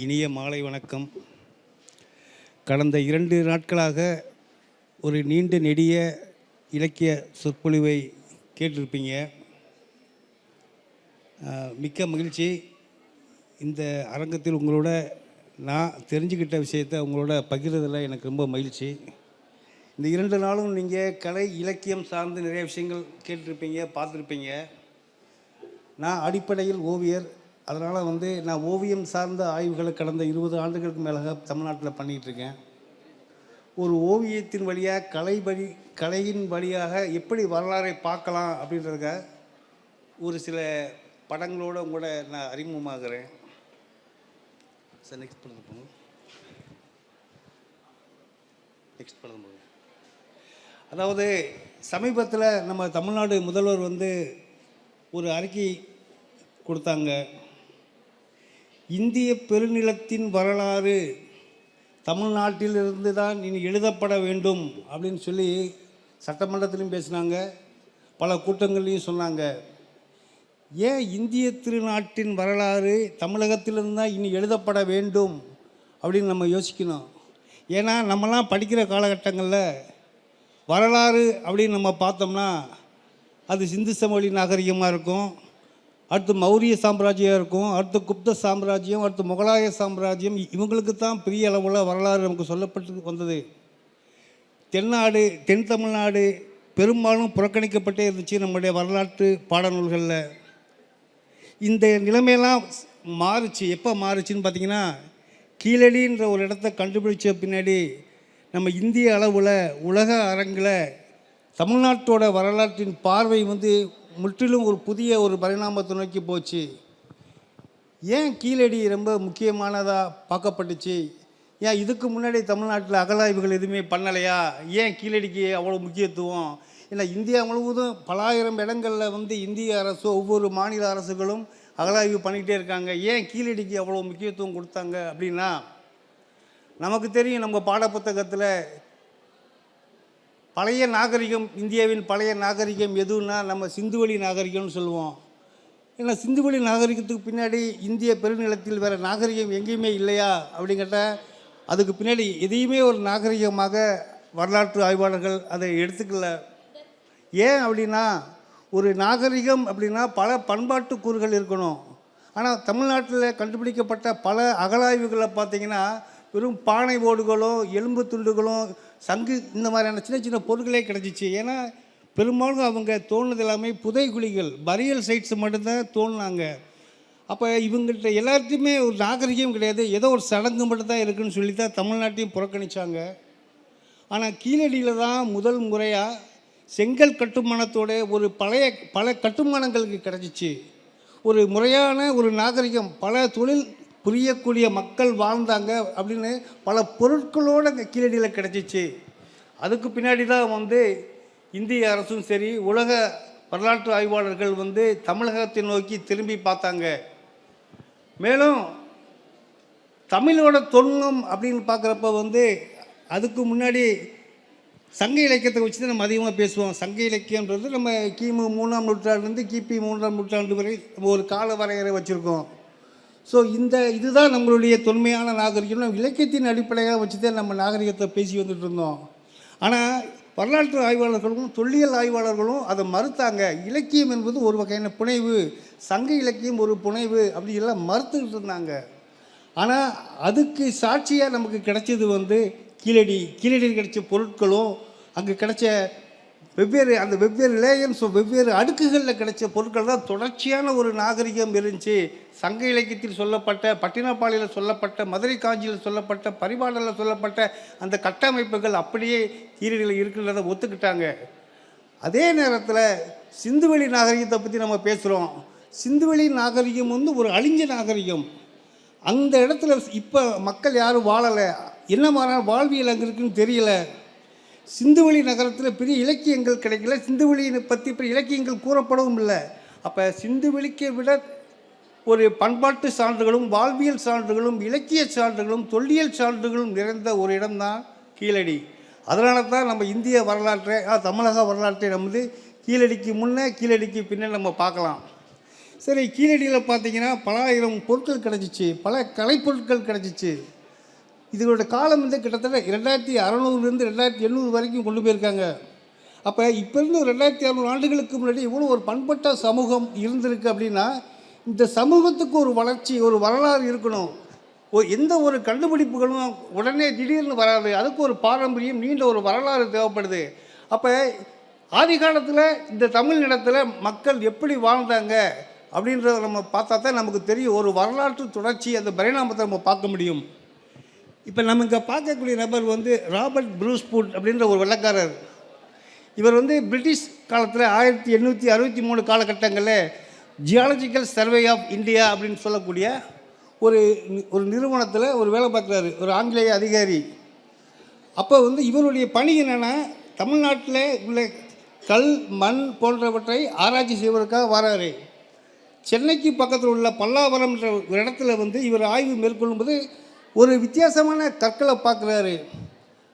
இனிய மாலை வணக்கம். கடந்த 2 நாட்களாக ஒரு நீண்ட நெடிய இலக்கிய சொற்பொழிவை கேட்டிருப்பீங்க. மிக்க மகிழ்ச்சி. இந்த அரங்கத்தில் உங்களோட நான் தெரிஞ்சுக்கிட்ட விஷயத்தை உங்களோட பகிர்றதில் எனக்கு ரொம்ப மகிழ்ச்சி. இந்த 2 நாளும் நீங்கள் கலை இலக்கியம் சார்ந்து நிறைய விஷயங்கள் கேட்டிருப்பீங்க, பார்த்துருப்பீங்க. நான் அடிப்படையில் ஓவியர். அதனால் நான் ஓவியம் சார்ந்த ஆய்வுகளை கடந்த 20 ஆண்டுகளுக்கு மேலாக தமிழ்நாட்டில் பண்ணிகிட்ருக்கேன். ஒரு ஓவியத்தின் வழியாக கலையின் வழியாக எப்படி வரலாறை பார்க்கலாம் அப்படின்றத ஒரு சில படங்களோடு உங்களோட நான் அறிமுகமாகிறேன். சார் நெக்ஸ்ட் படம் போகும். அதாவது சமீபத்தில் நம்ம தமிழ்நாடு முதல்வர் ஒரு அறிக்கை கொடுத்தாங்க. இந்திய பெருநிலத்தின் வரலாறு தமிழ்நாட்டிலிருந்து தான் இனி எழுதப்பட வேண்டும் அப்படின்னு சொல்லி சட்டமன்றத்திலையும் பேசினாங்க, பல கூட்டங்கள்லையும் சொன்னாங்க. ஏன் இந்திய திருநாட்டின் வரலாறு தமிழகத்திலிருந்து தான் இனி எழுதப்பட வேண்டும் அப்படின்னு நம்ம யோசிக்கணும். ஏன்னா நம்மலாம் படிக்கிற காலகட்டங்களில் வரலாறு அப்படின்னு நம்ம பார்த்தோம்னா அது சிந்து சமவெளி நாகரிகமாக இருக்கும், அடுத்து மௌரிய சாம்ராஜ்யம் இருக்கும், அடுத்து குப்த சாம்ராஜ்யம், அடுத்து முகலாய சாம்ராஜ்யம். இவங்களுக்கு தான் பெரிய அளவில் வரலாறு நமக்கு சொல்லப்பட்டு வந்தது. தென் தமிழ்நாடு பெரும்பாலும் புறக்கணிக்கப்பட்டே இருந்துச்சு நம்முடைய வரலாற்று பாடநூல்களில். இந்த நிலைமையெல்லாம் மாறுச்சு. எப்போ மாறுச்சுன்னு பார்த்திங்கன்னா, கீழடின்ற ஒரு இடத்த கண்டுபிடிச்ச பின்னாடி நம்ம இந்திய அளவில் உலக அரங்கில் தமிழ்நாட்டோட வரலாற்றின் பார்வை முற்றிலும் ஒரு புதிய ஒரு பரிணாமத்தை நோக்கி போச்சு. ஏன் கீழடி ரொம்ப முக்கியமானதாக பார்க்கப்பட்டுச்சு? ஏன் இதுக்கு முன்னாடி தமிழ்நாட்டில் அகழாய்வுகள் எதுவுமே பண்ணலையா? ஏன் கீழடிக்கு அவ்வளோ முக்கியத்துவம்? ஏன்னா இந்தியா முழுவதும் பலாயிரம் இடங்களில் இந்திய அரசு, ஒவ்வொரு மாநில அரசுகளும் அகழாய்வு பண்ணிக்கிட்டே இருக்காங்க. ஏன் கீழடிக்கு அவ்வளோ முக்கியத்துவம் கொடுத்தாங்க அப்படின்னா, நமக்கு தெரியும், நம்ம பாடப்புத்தகத்தில் பழைய நாகரிகம், இந்தியாவின் பழைய நாகரிகம் எதுன்னா நம்ம சிந்துவெளி நாகரிகம்னு சொல்லுவோம். ஏன்னா சிந்துவெளி நாகரிகத்துக்கு பின்னாடி இந்திய பெருநிலத்தில் வேறு நாகரிகம் எங்கேயுமே இல்லையா அப்படின்னு கேட்டால், அதுக்கு பின்னாடி எதையுமே ஒரு நாகரிகமாக வரலாற்று ஆய்வாளர்கள் அதை எடுத்துக்கல. ஏன் அப்படின்னா, ஒரு நாகரிகம் அப்படின்னா பல பண்பாட்டு கூறுகள் இருக்கணும். ஆனால் தமிழ்நாட்டில் கண்டுபிடிக்கப்பட்ட பல அகழாய்வுகளை பார்த்திங்கன்னா வெறும் பானை ஓடுகளும் எலும்பு துண்டுகளும் சங்கு இந்த மாதிரியான சின்ன சின்ன பொருட்களே கிடச்சிச்சு. ஏன்னா பெரும்பாலும் அவங்க தோணுது எல்லாமே புதைகுழிகள், பரியல் சைட்ஸ் மட்டும்தான் தோணுனாங்க. அப்போ இவங்கள்ட்ட எல்லாத்தையுமே ஒரு நாகரிகம் கிடையாது, ஏதோ ஒரு சடங்கு மட்டும்தான் இருக்குதுன்னு சொல்லி தான் தமிழ்நாட்டையும் புறக்கணித்தாங்க. ஆனால் கீழடியில் தான் முதல் முறையாக செங்கல் கட்டுமானத்தோட ஒரு பல கட்டுமானங்களுக்கு கிடச்சிச்சு. ஒரு முறையான ஒரு நாகரிகம், பல தொழில் புரியக்கூடிய மக்கள் வாழ்ந்தாங்க அப்படின்னு பல பொருட்களோடு அங்கே கீழடியில் கிடச்சிச்சு. அதுக்கு பின்னாடி தான் இந்திய அரசும் சரி, உலக வரலாற்று ஆய்வாளர்கள் தமிழகத்தை நோக்கி திரும்பி பார்த்தாங்க. மேலும் தமிழோட தொன்மம் அப்படின்னு பார்க்குறப்ப அதுக்கு முன்னாடி சங்க இலக்கியத்தை வச்சு தான் நம்ம அதிகமாக பேசுவோம். சங்க இலக்கியன்றது நம்ம கிமு 3ஆம் நூற்றாண்டுலேருந்து கிபி 3ஆம் நூற்றாண்டு வரை நம்ம ஒரு கால வரையறை வச்சுருக்கோம். ஸோ இதுதான் நம்மளுடைய தொன்மையான நாகரிகம். நம்ம இலக்கியத்தின் அடிப்படையாக வச்சு தான் நம்ம நாகரிகத்தை பேசி வந்துட்டு இருந்தோம். ஆனால் வரலாற்று ஆய்வாளர்களும் தொல்லியல் ஆய்வாளர்களும் அதை மறுத்தாங்க. இலக்கியம் என்பது ஒரு வகையான புனைவு, சங்க இலக்கியம் ஒரு புனைவு அப்படி எல்லாம் மறுத்துக்கிட்டு இருந்தாங்க. ஆனால் அதுக்கு சாட்சியாக நமக்கு கிடைச்சது கீழடியில் கிடைச்ச பொருட்களும், அங்கே கிடைச்ச வெவ்வேறு லேயர்ஸ், வெவ்வேறு அடுக்குகளில் கிடைச்ச பொருட்கள் தான் தொடர்ச்சியான ஒரு நாகரிகம் இருந்துச்சு. சங்க இலக்கியத்தில் சொல்லப்பட்ட, பட்டினப்பாளையில் சொல்லப்பட்ட, மதுரை காஞ்சியில் சொல்லப்பட்ட, பரிபாடலில் சொல்லப்பட்ட அந்த கட்டமைப்புகள் அப்படியே கீழடியில் இருக்கின்றதை ஒத்துக்கிட்டாங்க. அதே நேரத்தில் சிந்துவெளி நாகரிகத்தை பற்றி நம்ம பேசுகிறோம். சிந்துவெளி நாகரிகம் ஒரு அழிஞ்ச நாகரிகம். அந்த இடத்துல இப்போ மக்கள் யாரும் வாழலை. என்ன மாதிரி வாழ்வியல் அங்கே இருக்குன்னு தெரியல. சிந்துவெளி நகரத்தில் பெரிய இலக்கியங்கள் கிடைக்கல, சிந்துவெளியை பற்றி பெரிய இலக்கியங்கள் கூறப்படவும் இல்லை. அப்போ சிந்துவெளிக்கை விட ஒரு பண்பாட்டு சான்றுகளும் வாழ்வியல் சான்றுகளும் இலக்கிய சான்றுகளும் தொல்லியல் சான்றுகளும் நிறைந்த ஒரு இடம்தான் கீழடி. அதனால தான் நம்ம இந்திய வரலாற்றை, தமிழக வரலாற்றை கீழடிக்கு முன்னே கீழடிக்கு பின்னே நம்ம பார்க்கலாம். சரி, கீழடியில் பார்த்தீங்கன்னா பல ஆயிரம் பொருட்கள் கிடச்சிச்சு, பல கலைப்பொருட்கள் கிடச்சிச்சு. இதோட காலம் வந்து கிட்டத்தட்ட 2600லேருந்து 2800 வரைக்கும் கொண்டு போயிருக்காங்க. அப்போ இப்போ இருந்து 2600 ஆண்டுகளுக்கு முன்னாடி இவ்வளோ ஒரு பண்பட்ட சமூகம் இருந்திருக்கு அப்படின்னா, இந்த சமூகத்துக்கு ஒரு வளர்ச்சி, ஒரு வரலாறு இருக்கணும். எந்த ஒரு கண்டுபிடிப்புகளும் உடனே திடீர்னு வராது. அதுக்கு ஒரு பாரம்பரியம், நீண்ட ஒரு வரலாறு தேவைப்படுது. அப்போ ஆதி காலத்தில் இந்த தமிழ் நிலத்தில் மக்கள் எப்படி வாழ்ந்தாங்க அப்படின்றத நம்ம பார்த்தா தான் நமக்கு தெரியும். ஒரு வரலாற்று தொடர்ச்சி, அந்த பரிணாமத்தை நம்ம பார்க்க முடியும். இப்போ நம்ம இங்கே பார்க்கக்கூடிய நபர் வந்து ராபர்ட் ப்ரூஸ்வுட் அப்படின்ற ஒரு வெள்ளைக்காரர். இவர் வந்து பிரிட்டிஷ் காலத்தில் 1863 காலகட்டங்களில் ஜியாலஜிக்கல் சர்வே ஆஃப் இந்தியா அப்படின்னு சொல்லக்கூடிய ஒரு நிறுவனத்தில் ஒரு வேலை பார்க்குறாரு, ஒரு ஆங்கிலேய அதிகாரி. அப்போ வந்து இவருடைய பணி என்னென்னா, தமிழ்நாட்டில் உள்ள கல், மண் போன்றவற்றை ஆராய்ச்சி செய்வதற்காக வராரு. சென்னைக்கு பக்கத்தில் உள்ள பல்லாவரம்ன்ற ஒரு இடத்துல வந்து இவர் ஆய்வு மேற்கொள்ளும்போது ஒரு வித்தியாசமான கற்களை பார்க்குறாரு.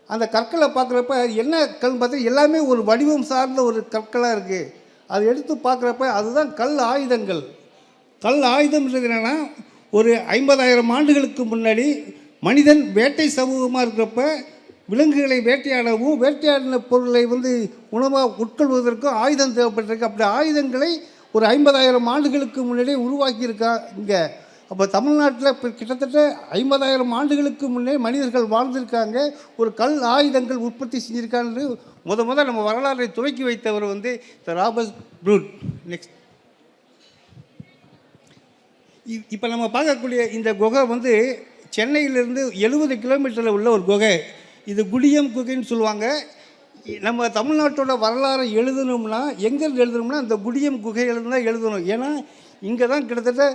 அந்த கற்களை பார்க்குறப்ப என்ன கல் பார்த்தா எல்லாமே ஒரு வடிவம் சார்ந்த ஒரு கற்களாக இருக்குது. அதை எடுத்து பார்க்குறப்ப அதுதான் கல் ஆயுதங்கள். கல் ஆயுதம்ன்றது என்னென்னா, ஒரு 50,000 ஆண்டுகளுக்கு முன்னாடி மனிதன் வேட்டை சமூகமாக இருக்கிறப்ப விலங்குகளை வேட்டையாடவும், வேட்டையாடின பொருளை வந்து உணவாக உட்கொள்வதற்கும் ஆயுதம் தேவைப்பட்டிருக்கு. அப்படி ஆயுதங்களை ஒரு 50,000 ஆண்டுகளுக்கு முன்னாடியே உருவாக்கியிருக்கா இங்கே. அப்போ தமிழ்நாட்டில் இப்போ கிட்டத்தட்ட 50,000 ஆண்டுகளுக்கு முன்னே மனிதர்கள் வாழ்ந்திருக்காங்க, ஒரு கல் ஆயுதங்கள் உற்பத்தி செஞ்சுருக்கான்னு முத நம்ம வரலாறை துவக்கி வைத்தவர் வந்து ராபர்ட் ப்ரூட். நெக்ஸ்ட், இப்போ நம்ம பார்க்கக்கூடிய இந்த குகை வந்து சென்னையிலேருந்து 70 கிலோமீட்டரில் உள்ள ஒரு குகை. இது குடியம் குகைன்னு சொல்லுவாங்க. நம்ம தமிழ்நாட்டோட வரலாறை எழுதணும்னா எங்கேருந்து எழுதணும்னா அந்த குடியம் குகையிலேருந்து தான் எழுதணும். ஏன்னா இங்கே தான் கிட்டத்தட்ட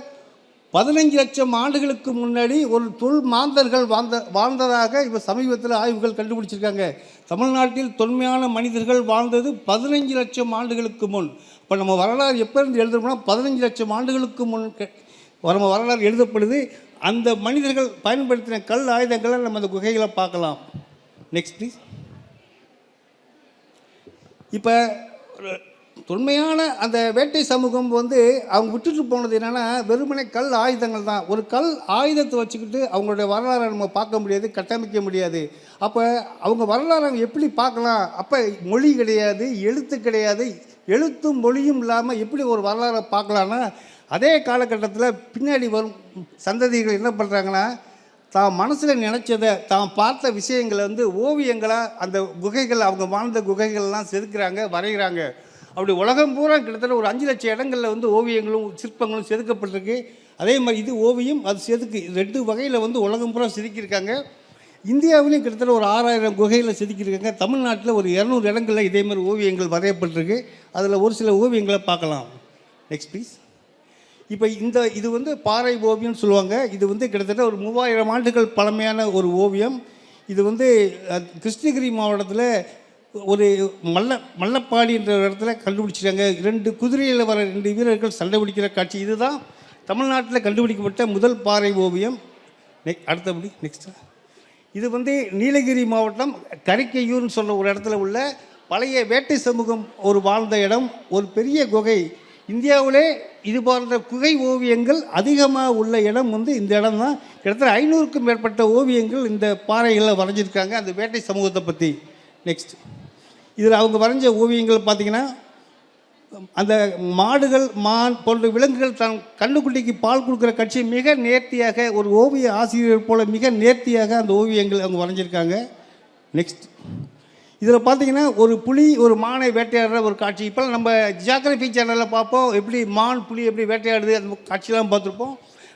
15 லட்சம் ஆண்டுகளுக்கு முன்னாடி ஒரு மாந்தர்கள் வாழ்ந்ததாக இப்போ சமீபத்தில் ஆய்வுகள் கண்டுபிடிச்சிருக்காங்க. தமிழ்நாட்டில் தொன்மையான மனிதர்கள் வாழ்ந்தது 15 லட்சம் ஆண்டுகளுக்கு முன். இப்போ நம்ம வரலாறு எப்போ இருந்து எழுதணும்னா 15 லட்சம் ஆண்டுகளுக்கு முன் நம்ம வரலாறு எழுதப்படுது. அந்த மனிதர்கள் பயன்படுத்தின கல் ஆயுதங்களை நம்ம அந்த குகைகளை பார்க்கலாம். Next please. இப்போ தொன்மையான அந்த வேட்டை சமூகம் வந்து அவங்க விட்டுட்டு போனது என்னென்னா வெறுமனே கல் ஆயுதங்கள் தான். ஒரு கல் ஆயுதத்தை வச்சுக்கிட்டு அவங்களுடைய வரலாறை நம்ம பார்க்க முடியாது, கட்டமைக்க முடியாது. அப்போ அவங்க வரலாறை அவங்க எப்படி பார்க்கலாம்? அப்போ மொழி கிடையாது, எழுத்து கிடையாது, எழுத்தும் மொழியும் இல்லாமல் எப்படி ஒரு வரலாறை பார்க்கலான்னா, அதே காலகட்டத்தில் பின்னாடி வரும் சந்ததிகள் என்ன பண்ணுறாங்கன்னா, தான் மனசில் நினச்சதை, தான் பார்த்த விஷயங்களை வந்து ஓவியங்களாக அந்த குகைகள், அவங்க வாழ்ந்த குகைகள்லாம் செதுக்குறாங்க, வரைகிறாங்க. அப்படி உலகம் பூரா கிட்டத்தட்ட ஒரு 5 லட்சம் இடங்களில் வந்து ஓவியங்களும் சிற்பங்களும் செதுக்கப்பட்டிருக்கு. அதே மாதிரி இது ஓவியம், அது செதுக்கு 2 வகையில் வந்து உலகம் பூரா செதுக்கியிருக்காங்க. இந்தியாவிலையும் கிட்டத்தட்ட ஒரு 6000 குகையில் செதுக்கியிருக்காங்க. தமிழ்நாட்டில் ஒரு 200 இடங்களில் இதே மாதிரி ஓவியங்கள் வரையப்பட்டிருக்கு. அதில் ஒரு சில ஓவியங்களை பார்க்கலாம். Next please. இப்போ இது வந்து பாறை ஓவியம்னு சொல்லுவாங்க. இது வந்து கிட்டத்தட்ட ஒரு 3000 ஆண்டுகள் பழமையான ஒரு ஓவியம். இது வந்து கிருஷ்ணகிரி மாவட்டத்தில் ஒரு மல்லப்பாடி என்ற இடத்துல கண்டுபிடிச்சிட்டாங்க. 2 குதிரையில் வர 2 வீரர்கள் சண்டை பிடிக்கிற காட்சி. இதுதான் தமிழ்நாட்டில் கண்டுபிடிக்கப்பட்ட முதல் பாறை ஓவியம். அடுத்தபடி நெக்ஸ்ட்டு, இது வந்து நீலகிரி மாவட்டம் கரிக்கையூர்னு சொல்ல ஒரு இடத்துல உள்ள பழைய வேட்டை சமூகம் ஒரு வாழ்ந்த இடம், ஒரு பெரிய குகை. இந்தியாவிலே இது போன்ற குகை ஓவியங்கள் அதிகமாக உள்ள இடம் வந்து இந்த இடம் தான். கிட்டத்தட்ட 500க்கும் மேற்பட்ட ஓவியங்கள் இந்த பாறைகளில் வரைஞ்சிருக்காங்க அந்த வேட்டை சமூகத்தை பற்றி. நெக்ஸ்ட், இதில் அவங்க வரைஞ்ச ஓவியங்கள் பார்த்திங்கன்னா, அந்த மாடுகள், மான் போன்ற விலங்குகள் தன் கண்ணுக்குட்டிக்கு பால் கொடுக்குற காட்சி மிக நேர்த்தியாக ஒரு ஓவிய ஆசிரியர் போல் மிக நேர்த்தியாக அந்த ஓவியங்கள் அவங்க வரைஞ்சிருக்காங்க. நெக்ஸ்ட், இதில் பார்த்திங்கன்னா ஒரு புலி ஒரு மானை வேட்டையாடுற ஒரு காட்சி. இப்போ நம்ம ஜியாகிரபி சேனலில் பார்ப்போம், எப்படி மான் புலி எப்படி வேட்டையாடுது அந்த காட்சியெலாம் பார்த்துருப்போம்.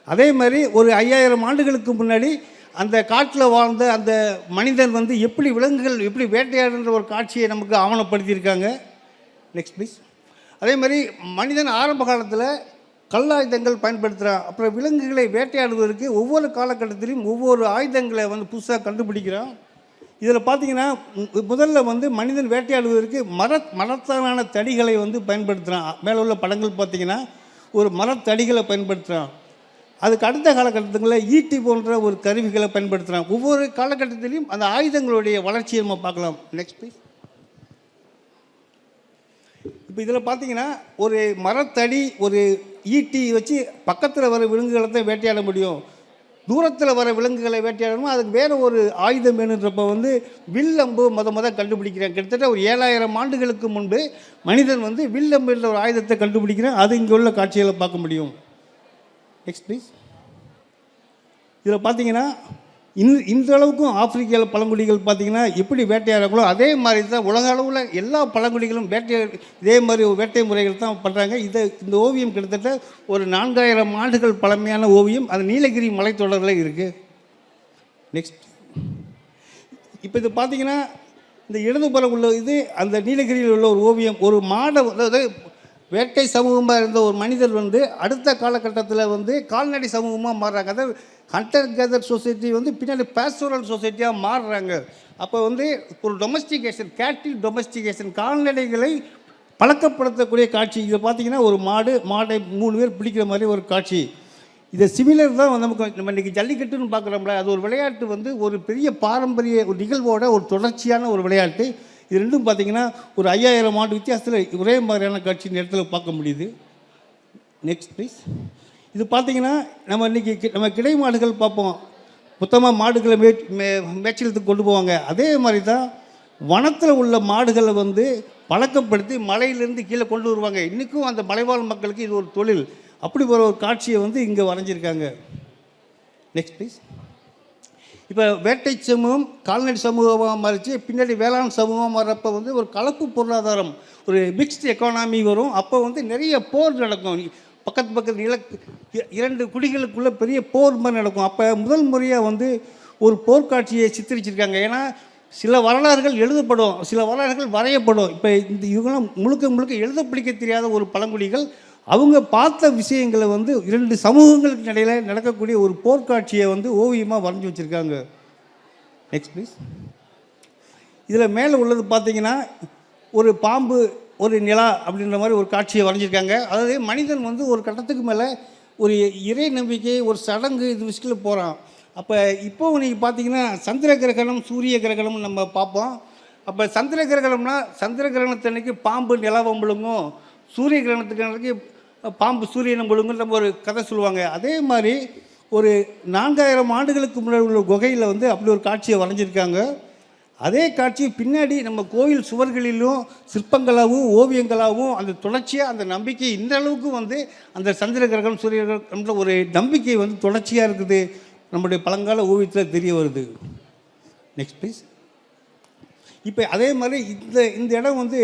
அதே மாதிரி ஒரு 5000 ஆண்டுகளுக்கு முன்னாடி அந்த காட்டில் வாழ்ந்த அந்த மனிதன் வந்து எப்படி விலங்குகள் எப்படி வேட்டையாடுன்ற ஒரு காட்சியை நமக்கு ஆவணப்படுத்தியிருக்காங்க. Next please. அதே மாதிரி மனிதன் ஆரம்ப காலத்தில் கல்லாயுதங்கள் பயன்படுத்துகிறான். அப்புறம் விலங்குகளை வேட்டையாடுவதற்கு ஒவ்வொரு காலகட்டத்திலையும் ஒவ்வொரு ஆயுதங்களை வந்து புதுசாக கண்டுபிடிக்கிறான். இதில் பார்த்திங்கன்னா முதல்ல வந்து மனிதன் வேட்டையாடுவதற்கு மரத்தாலான தடிகளை வந்து பயன்படுத்துகிறான். மேலே உள்ள படங்கள் பார்த்திங்கன்னா ஒரு மரத்தடிகளை பயன்படுத்துகிறான். அதுக்கு அடுத்த காலகட்டங்களில் ஈட்டி போன்ற ஒரு கருவிகளை பயன்படுத்துகிறான். ஒவ்வொரு காலகட்டத்திலையும் அந்த ஆயுதங்களுடைய வளர்ச்சியை நம்ம பார்க்கலாம். Next please. இப்போ இதில் பார்த்திங்கன்னா ஒரு மரத்தடி ஒரு ஈட்டி வச்சு பக்கத்தில் வர விலங்குகளை தான் வேட்டையாட முடியும். தூரத்தில் வர விலங்குகளை வேட்டையாடணுமோ அதுக்கு வேறு ஒரு ஆயுதம் வேணுன்றப்ப வந்து வில்லம்பு கண்டுபிடிக்கிறேன். கிட்டத்தட்ட ஒரு 7000 ஆண்டுகளுக்கு முன்பு மனிதன் வந்து வில்லம்பு என்ற ஒரு ஆயுதத்தை கண்டுபிடிக்கிறேன். அது இங்கே உள்ள காட்சிகளை பார்க்க முடியும். Next please. இதில் பார்த்தீங்கன்னா இந்த அளவுக்கும் ஆப்பிரிக்காவில் பழங்குடிகள் பார்த்திங்கன்னா எப்படி வேட்டையாடுறாங்களோ அதே மாதிரி தான் உலக அளவில் எல்லா பழங்குடிகளும் இதே மாதிரி வேட்டை முறைகள் தான் பண்ணுறாங்க. இந்த ஓவியம் கிட்டத்தட்ட ஒரு 4000 ஆண்டுகள் பழமையான ஓவியம். அது நீலகிரி மலைத்தொடரில் இருக்குது. நெக்ஸ்ட். இப்போ இது பார்த்திங்கன்னா இந்த இடதுபுறம் உள்ள இது அந்த நீலகிரியில் உள்ள ஒரு ஓவியம். ஒரு அதாவது வேட்டை சமூகமாக இருந்த ஒரு மனிதர் வந்து அடுத்த காலகட்டத்தில் வந்து கால்நடை சமூகமாக மாறுறாங்க. அதாவது ஹண்டர் கேதர் சொசைட்டி வந்து பின்னாடி பேஸ்டோரல் சொசைட்டியாக மாறுறாங்க. அப்போ வந்து ஒரு டொமஸ்டிகேஷன், கேட்டில் டொமஸ்டிகேஷன், கால்நடைகளை பழக்கப்படுத்தக்கூடிய காட்சி. இதை பார்த்திங்கன்னா ஒரு மாடை 3 பேர் பிடிக்கிற மாதிரி ஒரு காட்சி. இதை சிமிலர் தான் நம்ம இன்றைக்கி ஜல்லிக்கட்டுன்னு பார்க்குறோம்ல, அது ஒரு விளையாட்டு வந்து ஒரு பெரிய பாரம்பரிய ஒரு நிகழ்வோட ஒரு தொடர்ச்சியான ஒரு விளையாட்டு. இது ரெண்டும் பார்த்திங்கன்னா ஒரு 5000 ஆண்டு வித்தியாசத்தில் ஒரே மாதிரியான காட்சி இந்த இடத்துல பார்க்க முடியுது. Next please. இது பார்த்திங்கன்னா நம்ம இன்றைக்கி நம்ம கிடை மாடுகள் பார்ப்போம். மொத்தமாக மாடுகளை மேய்ச்சலுக்கு கொண்டு போவாங்க. அதே மாதிரி தான் வனத்தில் உள்ள மாடுகளை வந்து பழக்கப்படுத்தி மலையிலேருந்து கீழே கொண்டு வருவாங்க. இன்றைக்கும் அந்த மலைவாழ் மக்களுக்கு இது ஒரு தொழில். அப்படி ஒரு காட்சியை வந்து இங்கே வரைஞ்சிருக்காங்க. Next please. இப்போ வேட்டை சமூகம் கால்நடை சமூகமாக மாறிச்சு. பின்னாடி வேளாண் சமூகமாக மாறப்போ வந்து ஒரு கலப்பு பொருளாதாரம், ஒரு மிக்ஸ்டு எக்கானாமி வரும். அப்போ வந்து நிறைய போர் நடக்கும். பக்கத்து 2 குடிகளுக்குள்ளே பெரிய போர் மாதிரி நடக்கும். அப்போ முதல் முறையாக வந்து ஒரு போர்க்காட்சியை சித்தரிச்சிருக்காங்க. ஏன்னா சில வரலாறுகள் எழுதப்படும், சில வரலாறுகள் வரையப்படும். இப்போ இவங்களாம் முழுக்க எழுத பிடிக்க தெரியாத ஒரு பழங்குடிகள் அவங்க பார்த்த விஷயங்களை வந்து 2 சமூகங்களுக்கு இடையில் நடக்கக்கூடிய ஒரு போர்க்காட்சியை வந்து ஓவியமாக வரைஞ்சி வச்சுருக்காங்க. Next please. இதில் மேலே உள்ளது பார்த்திங்கன்னா ஒரு பாம்பு ஒரு நிலா அப்படின்ற மாதிரி ஒரு காட்சியை வரைஞ்சிருக்காங்க. அதாவது மனிதன் வந்து ஒரு கட்டத்துக்கு மேலே ஒரு இறை நம்பிக்கை, ஒரு சடங்கு இது விஷயத்தில் போகிறான். அப்போ இப்போது நீங்கள் பார்த்தீங்கன்னா சந்திர கிரகணம், சூரிய கிரகணம் நம்ம பார்ப்போம். அப்போ சந்திர கிரகணம்னா சந்திர கிரகணத்தன்னைக்கு பாம்பு நிலாவை முழுங்கும், சூரிய கிரகணத்துக்கு பாம்பு சூரியனை முழுங்குன்ற ஒரு கதை சொல்லுவாங்க. அதே மாதிரி ஒரு 4000 ஆண்டுகளுக்கு முன்னாடி உள்ள குகையில் வந்து அப்படி ஒரு காட்சியை வரைஞ்சிருக்காங்க. அதே காட்சி பின்னாடி நம்ம கோயில் சுவர்களிலும் சிற்பங்களாகவும் ஓவியங்களாகவும் அந்த தொடர்ச்சியாக அந்த நம்பிக்கை இந்த அளவுக்கு வந்து அந்த சந்திர கிரகணம் சூரிய கிரகணம்ன்ற ஒரு நம்பிக்கை வந்து தொடர்ச்சியாக இருக்குது நம்முடைய பழங்கால ஓவியத்தில் தெரிய வருது. Next please. இப்போ அதே மாதிரி இந்த இடம் வந்து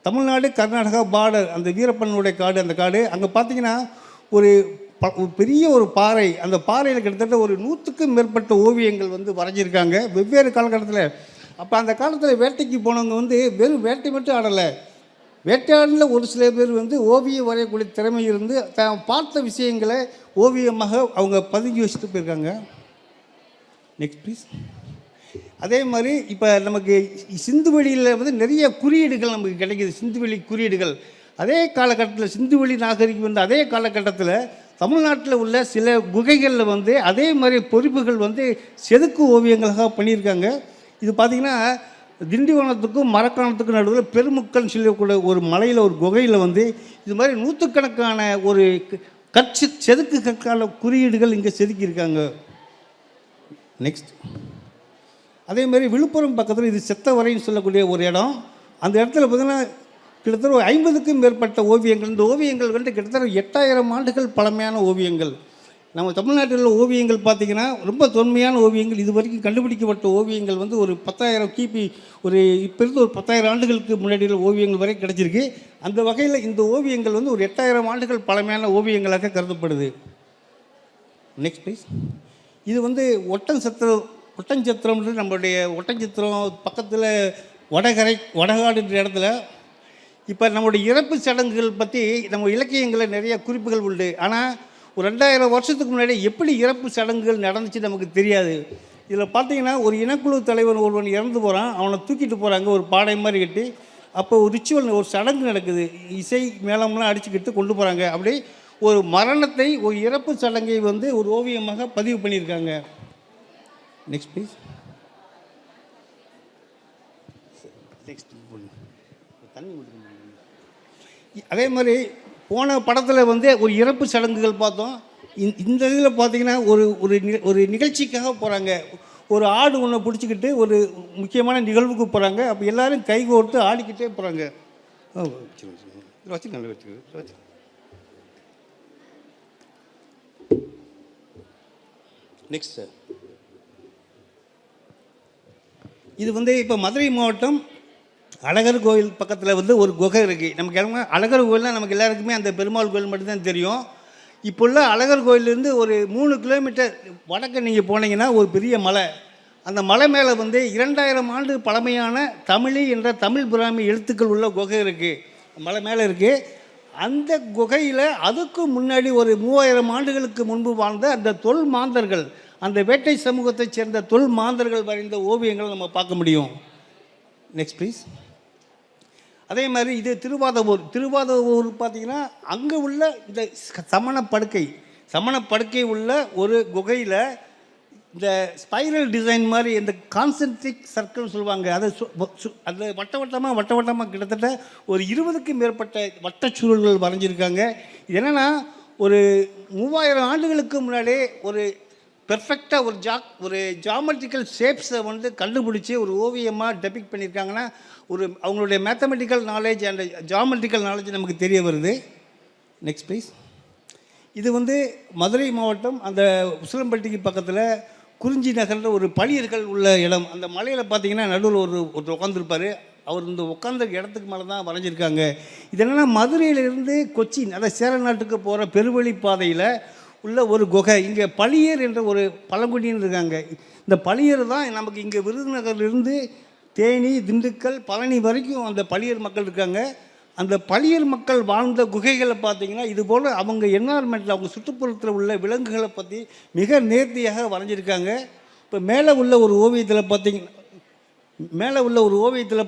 தமிழ்நாடு கர்நாடகா பார்டர், அந்த வீரப்பனுடைய காடு, அந்த காடு அங்கே பார்த்தீங்கன்னா ஒரு பெரிய ஒரு பாறை, அந்த பாறையில் கிட்டத்தட்ட ஒரு 100க்கும் மேற்பட்ட ஓவியங்கள் வந்து வரைஞ்சிருக்காங்க வெவ்வேறு காலகட்டத்தில். அப்போ அந்த காலத்தில் வேட்டைக்கு போனவங்க வந்து வெறும் வேட்டை மட்டும் ஆடலை, வேட்டையாடில் ஒரு சில பேர் வந்து ஓவியம் வரையக்கூடிய திறமை இருந்து தான் பார்த்த விஷயங்களை ஓவியமாக அவங்க பதுங்கி வச்சுட்டு போயிருக்காங்க. Next please. அதே மாதிரி இப்போ நமக்கு சிந்துவெளியில் வந்து நிறைய குறியீடுகள் நமக்கு கிடைக்கிது, சிந்துவெளி குறியீடுகள். அதே காலகட்டத்தில் சிந்துவெளி நாகரிகம் வந்து அதே காலகட்டத்தில் தமிழ்நாட்டில் உள்ள சில குகைகளில் வந்து அதே மாதிரி பொறிப்புகள் வந்து செதுக்கு ஓவியங்களாக பண்ணியிருக்காங்க. இது பார்த்திங்கன்னா திண்டிவனத்துக்கும் மரக்காணத்துக்கும் நடுவில் பெருமுக்கல்னு சொல்லக்கூடிய ஒரு மலையில் ஒரு குகையில் வந்து இது மாதிரி 100கணக்கான ஒரு செதுக்கு கற்கால குறியீடுகள் இங்கே செதுக்கியிருக்காங்க. நெக்ஸ்ட். அதே மாதிரி விழுப்புரம் பக்கத்தில் இது செத்தவரைன்னு சொல்லக்கூடிய ஒரு இடம். அந்த இடத்துல பார்த்திங்கன்னா கிட்டத்தட்ட ஒரு 50க்கும் மேற்பட்ட ஓவியங்கள். இந்த ஓவியங்கள் வந்து கிட்டத்தட்ட 8000 ஆண்டுகள் பழமையான ஓவியங்கள். நம்ம தமிழ்நாட்டில் உள்ள ஓவியங்கள் பார்த்திங்கன்னா ரொம்ப தொன்மையான ஓவியங்கள். இது வரைக்கும் கண்டுபிடிக்கப்பட்ட ஓவியங்கள் வந்து ஒரு 10,000 கிபி, ஒரு இப்போ இருந்து ஒரு 10,000 ஆண்டுகளுக்கு முன்னாடி உள்ள ஓவியங்கள் வரை கிடச்சிருக்கு. அந்த வகையில் இந்த ஓவியங்கள் வந்து ஒரு 8000 ஆண்டுகள் பழமையான ஓவியங்களாக கருதப்படுது. Next please. இது வந்து ஒட்டஞ்சத்திரம்ன்றது நம்மளுடைய ஒட்டஞ்சத்திரம் பக்கத்தில் வடகாடுன்ற இடத்துல இப்போ நம்மளுடைய இறப்பு சடங்குகள் பற்றி நம்ம இலக்கியங்களில் நிறைய குறிப்புகள் உண்டு. ஆனால் ஒரு 2000 வருஷத்துக்கு முன்னாடி எப்படி இறப்பு சடங்குகள் நடந்துச்சு நமக்கு தெரியாது. இதில் பார்த்தீங்கன்னா ஒரு இனக்குழு தலைவர் ஒருவன் இறந்து போகிறான், அவனை தூக்கிட்டு போகிறாங்க ஒரு பாடை மாதிரி கட்டி. அப்போ ஒரு ரிச்சுவல், ஒரு சடங்கு நடக்குது, இசை மேளம்லாம் அடிச்சுக்கிட்டு கொண்டு போகிறாங்க. அப்படி ஒரு மரணத்தை, ஒரு இறப்பு சடங்கை வந்து ஒரு ஓவியமாக பதிவு பண்ணியிருக்காங்க. Next please. நெக்ஸ்ட் தண்ணி. அதே மாதிரி போன படத்தில் வந்து ஒரு இறப்பு சடங்குகள் பார்த்தோம். இந்த இதில் பார்த்தீங்கன்னா ஒரு ஒரு ஒரு நிகழ்ச்சிக்காக போகிறாங்க. ஒரு ஆடு ஒன்று பிடிச்சிக்கிட்டு ஒரு முக்கியமான நிகழ்வுக்கு போகிறாங்க. அப்போ எல்லோரும் கை கோர்த்து ஆடிக்கிட்டே போகிறாங்க. நெக்ஸ்ட் சார், இது வந்து இப்போ மதுரை மாவட்டம் அழகர் கோயில் பக்கத்தில் வந்து ஒரு குகை இருக்குது. நமக்கு எல்லாமே அழகர் கோயில்னால் நமக்கு எல்லாருக்குமே அந்த பெருமாள் கோயில் மட்டும்தான் தெரியும். இப்போ உள்ள அழகர் கோயிலேருந்து ஒரு 3 கிலோமீட்டர் வடக்கு நீங்கள் போனீங்கன்னா ஒரு பெரிய மலை. அந்த மலை மேலே வந்து 2000 ஆண்டு பழமையான தமிழி என்ற தமிழ் பிராமி எழுத்துக்கள் உள்ள குகை இருக்குது. மலை மேலே இருக்குது. அந்த குகையில் அதுக்கு முன்னாடி ஒரு 3000 ஆண்டுகளுக்கு முன்பு வாழ்ந்த அந்த தொல் மாந்தர்கள், அந்த வேட்டை சமூகத்தைச் சேர்ந்த தொல் மாந்தர்கள் வரைந்த ஓவியங்களை நம்ம பார்க்க முடியும். Next please. அதே மாதிரி இது திருவாதவூர் பார்த்திங்கன்னா அங்கே உள்ள இந்த சமணப்படுக்கை உள்ள ஒரு குகையில் இந்த ஸ்பைரல் டிசைன் மாதிரி இந்த கான்சென்ட்ரிக் சர்க்கிள்னு சொல்லுவாங்க. அதை அந்த வட்டமாக கிட்டத்தட்ட ஒரு 20க்கும் மேற்பட்ட வட்டச்சுருள்கள் வரைஞ்சிருக்காங்க. இது என்னென்னா ஒரு 3000 ஆண்டுகளுக்கு முன்னாடியே ஒரு பெர்ஃபெக்டாக ஒரு ஜாமெட்ரிக்கல் ஷேப்ஸை வந்து கண்டுபிடிச்சி ஒரு ஓவியமாக டெபிக் பண்ணியிருக்காங்கன்னா அவங்களுடைய mathematical knowledge and geometrical knowledge நமக்கு தெரிய வருது. Next please. இது வந்து மதுரை மாவட்டம் அந்த உசிலம்பட்டிக்கு பக்கத்தில் குறிஞ்சி நகரில் ஒரு பழியர்கள் உள்ள இடம். அந்த மலையில் பார்த்தீங்கன்னா நடுவில் ஒருத்தர் உட்காந்துருப்பார். அவர் இந்த உட்காந்த இடத்துக்கு மேலே தான் வரைஞ்சிருக்காங்க. இது என்னென்னா மதுரையிலிருந்து கொச்சின், அதாவது சேர நாட்டுக்கு போகிற பெருவழி பாதையில் உள்ள ஒரு குகை. இங்கே பழியர் என்ற ஒரு பழங்குடியினர் இருக்காங்க. இந்த பழியர் தான் நமக்கு இங்கே விருதுநகர்லேருந்து தேனி, திண்டுக்கல், பழனி வரைக்கும் அந்த பழியர் மக்கள் இருக்காங்க. அந்த பழியர் மக்கள் வாழ்ந்த குகைகளை பார்த்திங்கன்னா இதுபோல் அவங்க என்வாரன்மெண்ட்டில் அவங்க சுற்றுப்புறத்தில் உள்ள விலங்குகளை பற்றி மிக நேர்த்தியாக வரைஞ்சிருக்காங்க. இப்போ மேலே உள்ள ஒரு ஓவியத்தில்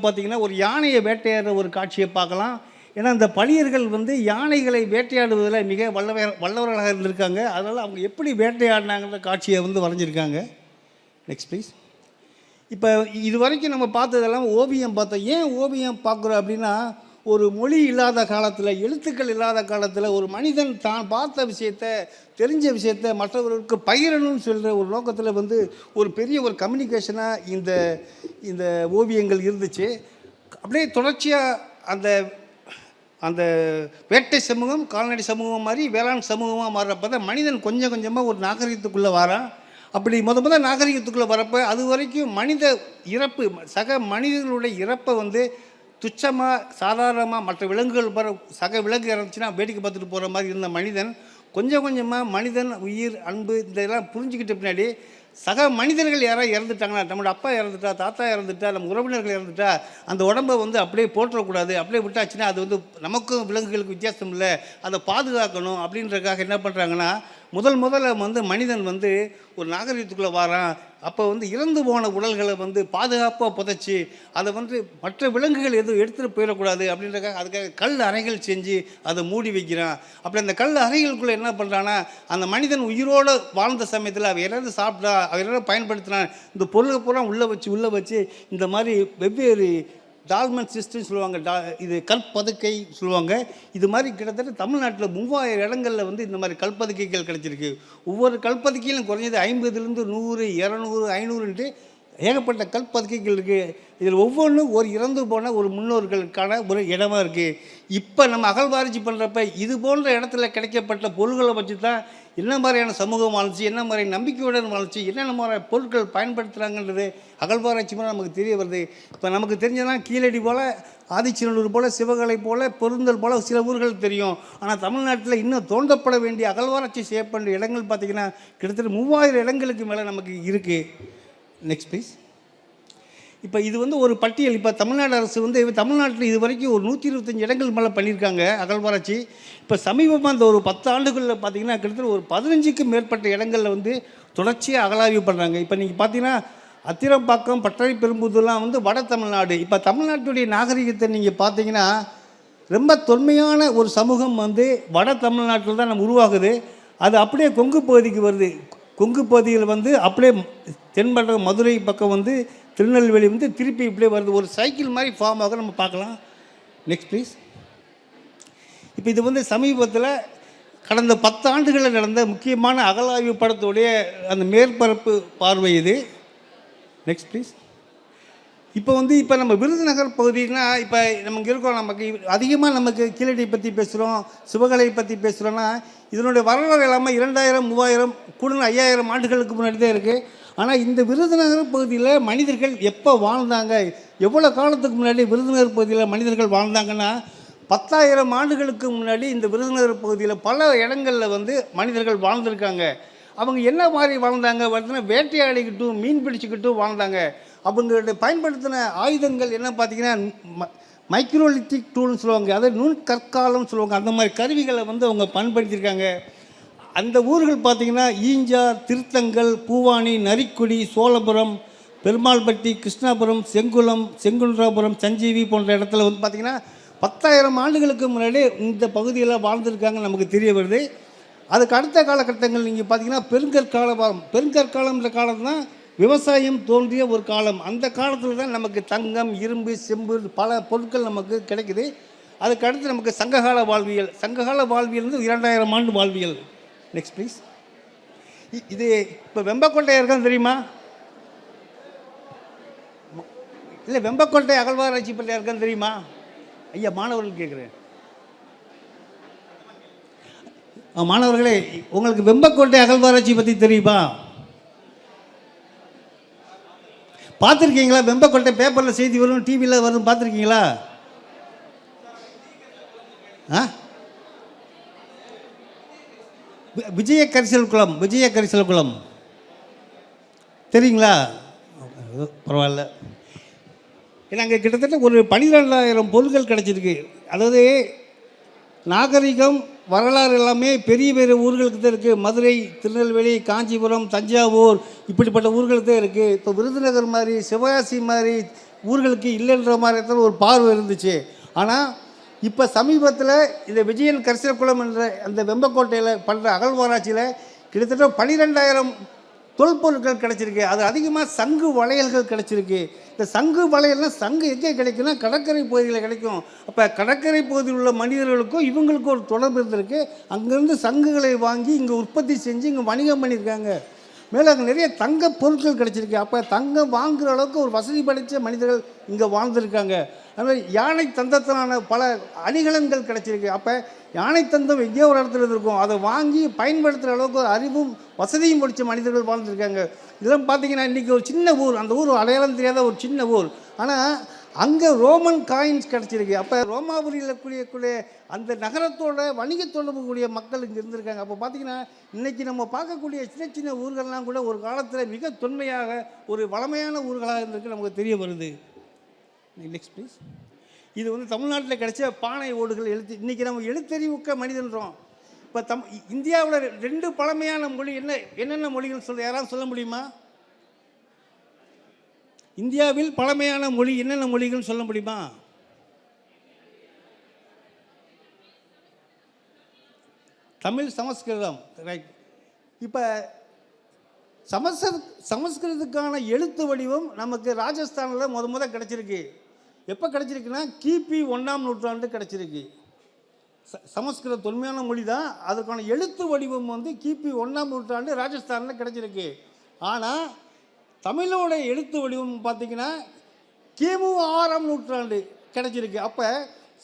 பார்த்திங்கன்னா ஒரு யானையை வேட்டையாடுற ஒரு காட்சியை பார்க்கலாம். ஏன்னா இந்த பழியர்கள் வந்து யானைகளை வேட்டையாடுவதில் மிக வல்லவர்களாக இருந்திருக்காங்க. அதனால் அவங்க எப்படி வேட்டையாடினாங்கிற காட்சியை வந்து வரைஞ்சிருக்காங்க. Next please. இப்போ இது வரைக்கும் நம்ம பார்த்ததெல்லாம் ஓவியம் பார்த்தோம். ஏன் ஓவியம் பார்க்குறோம் அப்படின்னா, ஒரு மொழி இல்லாத காலத்தில், எழுத்துக்கள் இல்லாத காலத்தில் ஒரு மனிதன் தான் பார்த்த விஷயத்தை, தெரிஞ்ச விஷயத்தை மற்றவர்களுக்கு பகிரணும்னு சொல்கிற ஒரு நோக்கத்தில் வந்து ஒரு பெரிய ஒரு கம்யூனிகேஷனாக இந்த ஓவியங்கள் இருந்துச்சு. அப்படியே தொடர்ச்சியாக அந்த வேட்டை சமூகம் கால்நடை சமூகம் மாதிரி வேளாண் சமூகமாக மாறுறப்ப தான் மனிதன் கொஞ்சம் கொஞ்சமாக ஒரு நாகரிகத்துக்குள்ளே வரான். அப்படி முத நாகரிகத்துக்குள்ளே வரப்போ அது வரைக்கும் மனித இறப்பு, சக மனிதர்களுடைய இறப்பை வந்து துச்சமாக சாதாரணமாக மற்ற விலங்குகள் சக விலங்கு இறந்துச்சுன்னா வேடிக்கை பார்த்துட்டு போகிற மாதிரி இருந்த மனிதன் கொஞ்சம் கொஞ்சமாக மனிதன் உயிர், அன்பு இதெல்லாம் புரிஞ்சுக்கிட்ட பின்னாடி சக மனிதர்கள் யாராவது இறந்துட்டாங்கன்னா, நம்மளோட அப்பா இறந்துட்டா, தாத்தா இறந்துட்டா, நம்ம உறவினர்கள் இறந்துட்டா, அந்த உடம்பை வந்து அப்படியே போற்றக்கூடாது. அப்படியே விட்டாச்சுன்னா அது வந்து நமக்கும் விலங்குகளுக்கு வித்தியாசம் இல்லை, அதை பாதுகாக்கணும் அப்படின்றதுக்காக என்ன பண்ணுறாங்கன்னா, முதல்ல வந்து மனிதன் வந்து ஒரு நாகரிகத்துக்குள்ளே வரான். அப்போ வந்து இறந்து போன உடல்களை வந்து பாதுகாப்பாக புதைச்சி அதை வந்து மற்ற விலங்குகள் எதுவும் எடுத்துகிட்டு போயிடக்கூடாது அப்படின்றக்காக அதுக்காக கல் அறைகள் செஞ்சு அதை மூடி வைக்கிறான். அப்படி அந்த கல் அறைகளுக்குள்ளே என்ன பண்ணுறான்னா, அந்த மனிதன் உயிரோடு வாழ்ந்த சமயத்தில் அவர் யாராவது சாப்பிட்டா, அவர் யாராவது பயன்படுத்தினா, இந்த பொருளை பூரா உள்ளே வச்சு இந்த மாதிரி வெவ்வேறு டால்மெண்ட் சிஸ்டம்னு சொல்லுவாங்க. இது கல்பதுக்கை சொல்லுவாங்க. இது மாதிரி கிட்டத்தட்ட தமிழ்நாட்டில் 3000 இடங்களில் வந்து இந்த மாதிரி கல்பதுக்கைகள் கிடச்சிருக்கு. ஒவ்வொரு கல்பதுக்கையிலும் குறைஞ்சது 50லேருந்து 100, 200, 500ன்ட்டு ஏகப்பட்ட கல்பதுக்கைகள் இருக்குது. இதில் ஒவ்வொன்றும் ஒரு இறந்து போன ஒரு முன்னோர்களுக்கான ஒரு இடமா இருக்குது. இப்போ நம்ம அகழ்வாராய்ச்சி பண்ணுறப்ப இது போன்ற இடத்துல கிடைக்கப்பட்ட பொருள்களை வச்சு தான் என்ன மாதிரியான சமூகம் வாழ்ச்சி, என்ன மாதிரி நம்பிக்கையுடன் வாழ்ச்சி, என்னென்ன மாதிரி பொருட்கள் பயன்படுத்துகிறாங்கன்றது அகழ்வாராய்ச்சி மூலம் நமக்கு தெரிய வருது. இப்போ நமக்கு தெரிஞ்சதான் கீழடி போல், ஆதிச்சநல்லூர் போல், சிவகலை போல், பொருந்தல் போல் சில ஊர்கள் தெரியும். ஆனால் தமிழ்நாட்டில் இன்னும் தோண்டப்பட வேண்டிய அகழ்வாராய்ச்சி செய்யப்பட்ட இடங்கள் பார்த்திங்கன்னா கிட்டத்தட்ட 3000 இடங்களுக்கு மேலே நமக்கு இருக்குது. Next please. இப்போ இது வந்து ஒரு பட்டியல். இப்போ தமிழ்நாடு அரசு வந்து தமிழ்நாட்டில் இது வரைக்கும் ஒரு 125 இடங்கள் மேலே பண்ணியிருக்காங்க அகழ்வாராய்ச்சி. இப்போ சமீபமாக இந்த ஒரு 10 ஆண்டுகளில் பார்த்திங்கன்னா கிட்டத்தட்ட ஒரு 15க்கும் மேற்பட்ட இடங்களில் வந்து தொடர்ச்சியாக அகழாய்வு பண்ணுறாங்க. இப்போ நீங்கள் பார்த்தீங்கன்னா அத்திரம்பாக்கம், பட்டறை பெரும்புதூர்லாம் வந்து வட தமிழ்நாடு. இப்போ தமிழ்நாட்டுடைய நாகரிகத்தை நீங்கள் பார்த்தீங்கன்னா ரொம்ப தொன்மையான ஒரு சமூகம் வந்து வட தமிழ்நாட்டில் தான் நம்ம உருவாகுது. அது அப்படியே கொங்கு பகுதிக்கு வருது. கொங்கு பகுதியில் வந்து அப்படியே தென்பட்ட மதுரை பக்கம் வந்து திருநெல்வேலி வந்து திருப்பி இப்படியே வருது. ஒரு சைக்கிள் மாதிரி ஃபார்ம் ஆக நம்ம பார்க்கலாம். Next please. இப்போ இது வந்து சமீபத்தில் கடந்த 10 ஆண்டுகளில் நடந்த முக்கியமான அகழாய்வு படத்துடைய அந்த மேற்பரப்பு பார்வை இது. Next please. இப்போ நம்ம விருதுநகர் பகுதினா, இப்போ நமக்கு இருக்கோம், நமக்கு அதிகமாக நமக்கு கீழடி பற்றி பேசுகிறோம், சிவகலை பற்றி பேசுகிறோன்னா, இதனுடைய வரலாறு எல்லாமே 2000 3000 கூட 5000 ஆண்டுகளுக்கு முன்னாடி தான் இருக்குது. ஆனால் இந்த விருதுநகர் பகுதியில் மனிதர்கள் எப்போ வாழ்ந்தாங்க, எவ்வளோ காலத்துக்கு முன்னாடி விருதுநகர் பகுதியில் மனிதர்கள் வாழ்ந்தாங்கன்னா, 10,000 ஆண்டுகளுக்கு முன்னாடி இந்த விருதுநகர் பகுதியில் பல இடங்களில் வந்து மனிதர்கள் வாழ்ந்திருக்காங்க. அவங்க என்ன மாதிரி வாழ்ந்தாங்க பார்த்தீங்கன்னா, வேட்டையாடிக்கிட்டும் மீன் பிடிச்சிக்கிட்டும் வாழ்ந்தாங்க. அவங்களுடைய பயன்படுத்தின ஆயுதங்கள் என்ன பார்த்தீங்கன்னா, மைக்ரோலித்திக் டூல்னு சொல்லுவாங்க, அதாவது நுண்கற்காலம்னு சொல்லுவாங்க. அந்த மாதிரி கருவிகளை வந்து அவங்க பயன்படுத்தியிருக்காங்க. அந்த ஊர்கள் பார்த்திங்கன்னா ஈஞ்சார், திருத்தங்கல், பூவானி, நரிக்குடி, சோழபுரம், பெருமாள்பட்டி, கிருஷ்ணாபுரம், செங்குளம், செங்குன்றாபுரம், சஞ்சீவி போன்ற இடத்துல வந்து பார்த்திங்கன்னா 10,000 ஆண்டுகளுக்கு முன்னாடி இந்த பகுதியில் வாழ்ந்துருக்காங்க நமக்கு தெரிய வருது. அதுக்கு அடுத்த காலகட்டங்கள் நீங்கள் பார்த்தீங்கன்னா பெருங்கற்காலம்ன்ற காலம் தான் விவசாயம் தோன்றிய ஒரு காலம். அந்த காலத்தில் தான் நமக்கு தங்கம், இரும்பு, செம்பு பல பொருட்கள் நமக்கு கிடைக்குது. அதுக்கு அடுத்து நமக்கு சங்ககால வாழ்வியல் வந்து 2000 ஆண்டு வாழ்வியல். Next please. இது இப்போ வெம்பக்கோட்டை இருக்கான்னு தெரியுமா? இல்லை, வெம்பக்கோட்டை அகழ்வாராய்ச்சி பற்றி இருக்கான்னு தெரியுமா? ஐயா, மாணவர்கள் கேட்குறேன். மாணவர்களே, உங்களுக்கு வெம்பக்கோட்டை அகழ்வாராய்ச்சி பற்றி தெரியுமா? பார்த்துருக்கீங்களா? வெம்பக்கோட்டை பேப்பரில் செய்தி வரும், டிவியில் வரும், பார்த்துருக்கீங்களா? விஜய கரிசல் குளம் தெரியுங்களா? பரவாயில்ல. ஏன்னா அங்கே கிட்டத்தட்ட ஒரு 12,000 பொருட்கள் கிடச்சிருக்கு. அதாவது நாகரிகம், வரலாறு எல்லாமே பெரிய பெரிய ஊர்களுக்கு தான் இருக்குது. மதுரை, திருநெல்வேலி, காஞ்சிபுரம், தஞ்சாவூர் இப்படிப்பட்ட ஊர்களுக்கு தான் இருக்குது. இப்போ விருதுநகர் மாதிரி, சிவகாசி மாதிரி ஊர்களுக்கு இல்லைன்ற மாதிரி தான் ஒரு பார்வை இருந்துச்சு. ஆனால் இப்போ சமீபத்தில் இந்த விஜயன் கரிசல் குளம் என்ற அந்த வெம்பக்கோட்டையில் பண்ணுற அகழ்வாராய்ச்சியில் கிட்டத்தட்ட 12,000 தொல்பொருட்கள் கிடச்சிருக்கு. அது அதிகமாக சங்கு வளையல்கள் கிடச்சிருக்கு. இந்த சங்கு வளையல்னால் சங்கு எங்கே கிடைக்குன்னா கடற்கரை பகுதியில் கிடைக்கும். அப்போ கடற்கரை பகுதியில் உள்ள மனிதர்களுக்கும் இவங்களுக்கும் ஒரு தொடர்பு இருந்திருக்கு. அங்கேருந்து சங்குகளை வாங்கி இங்கே உற்பத்தி செஞ்சு இங்கே வணிகம் பண்ணியிருக்காங்க. மேலே அங்கே நிறைய தங்க பொருட்கள் கிடச்சிருக்கு. அப்போ தங்கம் வாங்குகிற அளவுக்கு ஒரு வசதி படைத்த மனிதர்கள் இங்கே வாழ்ந்துருக்காங்க. அதுமாதிரி யானை தந்தத்திலான பல அணிகலன்கள் கிடச்சிருக்கு. அப்போ யானை தந்தம் எங்கேயோ ஒரு இடத்துல இருக்கும், அதை வாங்கி பயன்படுத்துகிற அளவுக்கு ஒரு அறிவும் வசதியும் படித்த மனிதர்கள் வாழ்ந்துருக்காங்க. இதெல்லாம் பார்த்திங்கன்னா இன்றைக்கி ஒரு சின்ன ஊர், அந்த ஊர் அடையாளம் தெரியாத ஒரு சின்ன ஊர். ஆனால் அங்கே ரோமன் காயின்ஸ் கிடச்சிருக்கு. அப்போ ரோமாபுரியில் கூடிய அந்த நகரத்தோட வணிக தொடர்பு கூடிய மக்கள் இங்கே இருந்திருக்காங்க. அப்போ பார்த்திங்கன்னா இன்றைக்கி நம்ம பார்க்கக்கூடிய சின்ன சின்ன ஊர்கள்லாம் கூட ஒரு காலத்தில் மிக தொன்மையாக ஒரு வளமையான ஊர்களாக இருந்திருக்கு நமக்கு தெரிய வருது. Next please. இது வந்து தமிழ்நாட்டில் கிடைச்ச பானை ஓடுகள் இன்றைக்கி நம்ம எழுத்தறிவுக்க மனிதன்றோம். இப்போ இந்தியாவில் 2 பழமையான மொழி என்னென்ன மொழிகள் யாராவது சொல்ல முடியுமா? இந்தியாவில் பழமையான மொழி என்னென்ன மொழிகள் சொல்ல முடியுமா? தமிழ், சமஸ்கிருதம், ரைட். இப்போ சமஸ்கிருதத்துக்கான எழுத்து வடிவம் நமக்கு ராஜஸ்தானில் முத கிடச்சிருக்கு. எப்போ கிடச்சிருக்குன்னா கிபி 1ஆம் நூற்றாண்டு கிடச்சிருக்கு. சமஸ்கிருத தொன்மையான மொழி தான். அதுக்கான எழுத்து வடிவம் வந்து கிபி 1ஆம் நூற்றாண்டு ராஜஸ்தானில் கிடச்சிருக்கு. ஆனால் தமிழோட எழுத்து வடிவம் பார்த்திங்கன்னா கிமு 6ஆம் நூற்றாண்டு கிடச்சிருக்கு. அப்போ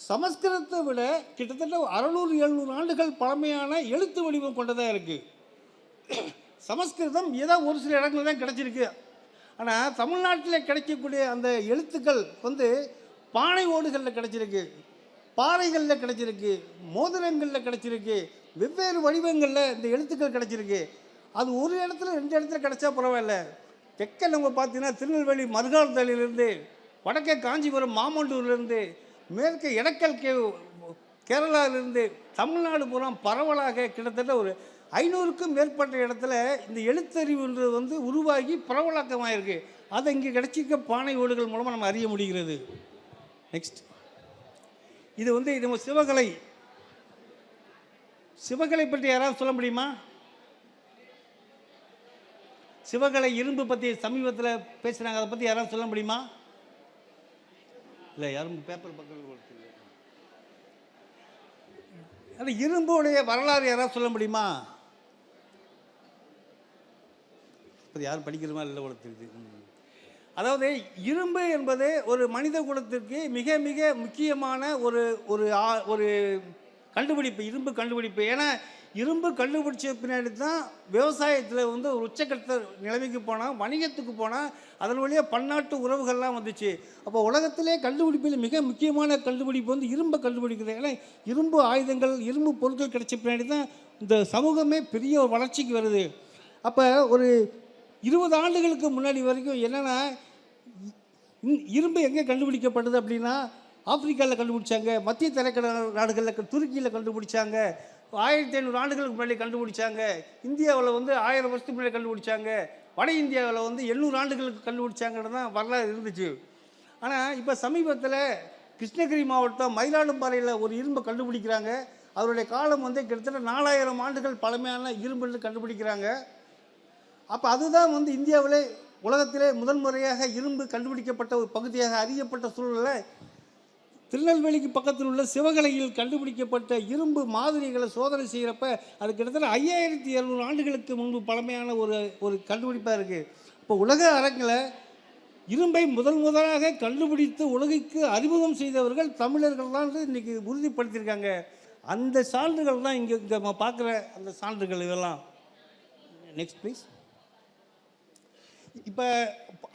சமஸ்கிருதத்தை விட கிட்டத்தட்ட 600-700 ஆண்டுகள் பழமையான எழுத்து வடிவம் கொண்டதாக இருக்குது. சமஸ்கிருதம் ஏதோ ஒரு சில இடங்கள் தான் கிடச்சிருக்கு. ஆனால் தமிழ்நாட்டில் கிடைக்கக்கூடிய அந்த எழுத்துக்கள் வந்து பானை ஓடுகளில் கிடச்சிருக்கு, பாறைகளில் கிடச்சிருக்கு, மோதிரங்களில் கிடச்சிருக்கு, வெவ்வேறு வடிவங்களில் இந்த எழுத்துக்கள் கிடச்சிருக்கு. அது ஒரு இடத்துல 2 இடத்துல கிடச்சா பரவாயில்ல. தெற்க நம்ம பார்த்தீங்கன்னா திருநெல்வேலி மருகார்தலிலிருந்து, வடக்கே காஞ்சிபுரம் மாமண்டூர்லேருந்து, மேற்கே எடக்கல் கேரளாவிலிருந்து தமிழ்நாடு பூரா பரவலாக கிட்டத்தட்ட ஒரு 500க்கும் மேற்பட்ட இடத்துல இந்த எழுத்தறிவுன்றது வந்து உருவாகி பரவலாக்கமாக இருக்குது. அதை இங்கே கிடைச்சிருக்க பானை ஓடுகள் மூலமாக நம்ம அறிய முடிகிறது. நெக்ஸ்ட். இது வந்து நம்ம சிவகலை பற்றி யாராவது சொல்ல முடியுமா? சிவகலை இரும்பு பற்றி சமீபத்தில் பேசுகிறாங்க, அதை பற்றி யாராவது சொல்ல முடியுமா? இல்லை, யாரும் பேப்பர் பக்கம் அந்த இரும்புடைய வரலாறு யாராவது சொல்ல முடியுமா? அது யாரும் படிக்கிற மாதிரி இல்லை உலகத்திற்கு. அதாவது இரும்பு என்பது ஒரு மனித குலத்திற்கு மிக மிக முக்கியமான ஒரு ஒரு ஒரு கண்டுபிடிப்பு, இரும்பு கண்டுபிடிப்பு. ஏன்னா இரும்பு கண்டுபிடிச்ச பின்னாடி தான் விவசாயத்தில் வந்து ஒரு உச்சக்கட்ட நிலைமைக்கு போனால், வணிகத்துக்கு போனால், அதன் வழியாக பன்னாட்டு உறவுகள்லாம் வந்துச்சு. அப்போ உலகத்திலே கண்டுபிடிப்பில் மிக முக்கியமான கண்டுபிடிப்பு வந்து இரும்பை கண்டுபிடிக்கிறது. ஏன்னா இரும்பு ஆயுதங்கள், இரும்பு பொருட்கள் கிடைச்ச பின்னாடி தான் இந்த சமூகமே பெரிய ஒரு வளர்ச்சிக்கு வருது. அப்போ ஒரு 20 ஆண்டுகளுக்கு முன்னாடி வரைக்கும் என்னென்னா, இரும்பு எங்கே கண்டுபிடிக்கப்பட்டது அப்படின்னா, ஆப்பிரிக்காவில் கண்டுபிடிச்சாங்க, மத்திய தரைக்கடல் நாடுகளில் துருக்கியில் கண்டுபிடிச்சாங்க, 1500 ஆண்டுகளுக்கு முன்னாடி கண்டுபிடிச்சாங்க, இந்தியாவில் வந்து 1000 வருஷத்துக்கு முன்னாடி கண்டுபிடிச்சாங்க, வட இந்தியாவில் வந்து 800 ஆண்டுகளுக்கு கண்டுபிடிச்சாங்கன்னு தான் வரலாறு இருந்துச்சு. ஆனால் இப்போ சமீபத்தில் கிருஷ்ணகிரி மாவட்டம் மயிலாடும்பாறையில் ஒரு இரும்பை கண்டுபிடிக்கிறாங்க. அவருடைய காலம் வந்து கிட்டத்தட்ட 4000 ஆண்டுகள் பழமையான இரும்புன்னு கண்டுபிடிக்கிறாங்க. அப்போ அதுதான் வந்து இந்தியாவிலே உலகத்திலே முதல் முறையாக இரும்பு கண்டுபிடிக்கப்பட்ட ஒரு பகுதியாக அறியப்பட்ட சூழலில் திருநெல்வேலிக்கு பக்கத்தில் உள்ள சிவகலையில் கண்டுபிடிக்கப்பட்ட இரும்பு மாதிரிகளை சோதனை செய்கிறப்ப அது கிட்டத்தட்ட 5200 ஆண்டுகளுக்கு முன்பு பழமையான ஒரு கண்டுபிடிப்பாக இருக்குது. இப்போ உலக அரங்கில் இரும்பை முதலாக கண்டுபிடித்து உலகிற்கு அறிமுகம் செய்தவர்கள் தமிழர்கள் தான் இன்றைக்கி உறுதிப்படுத்தியிருக்காங்க. அந்த சான்றுகள் தான் இங்கே நம்ம பார்க்குற அந்த சான்றுகள் இதெல்லாம். Next please. இப்போ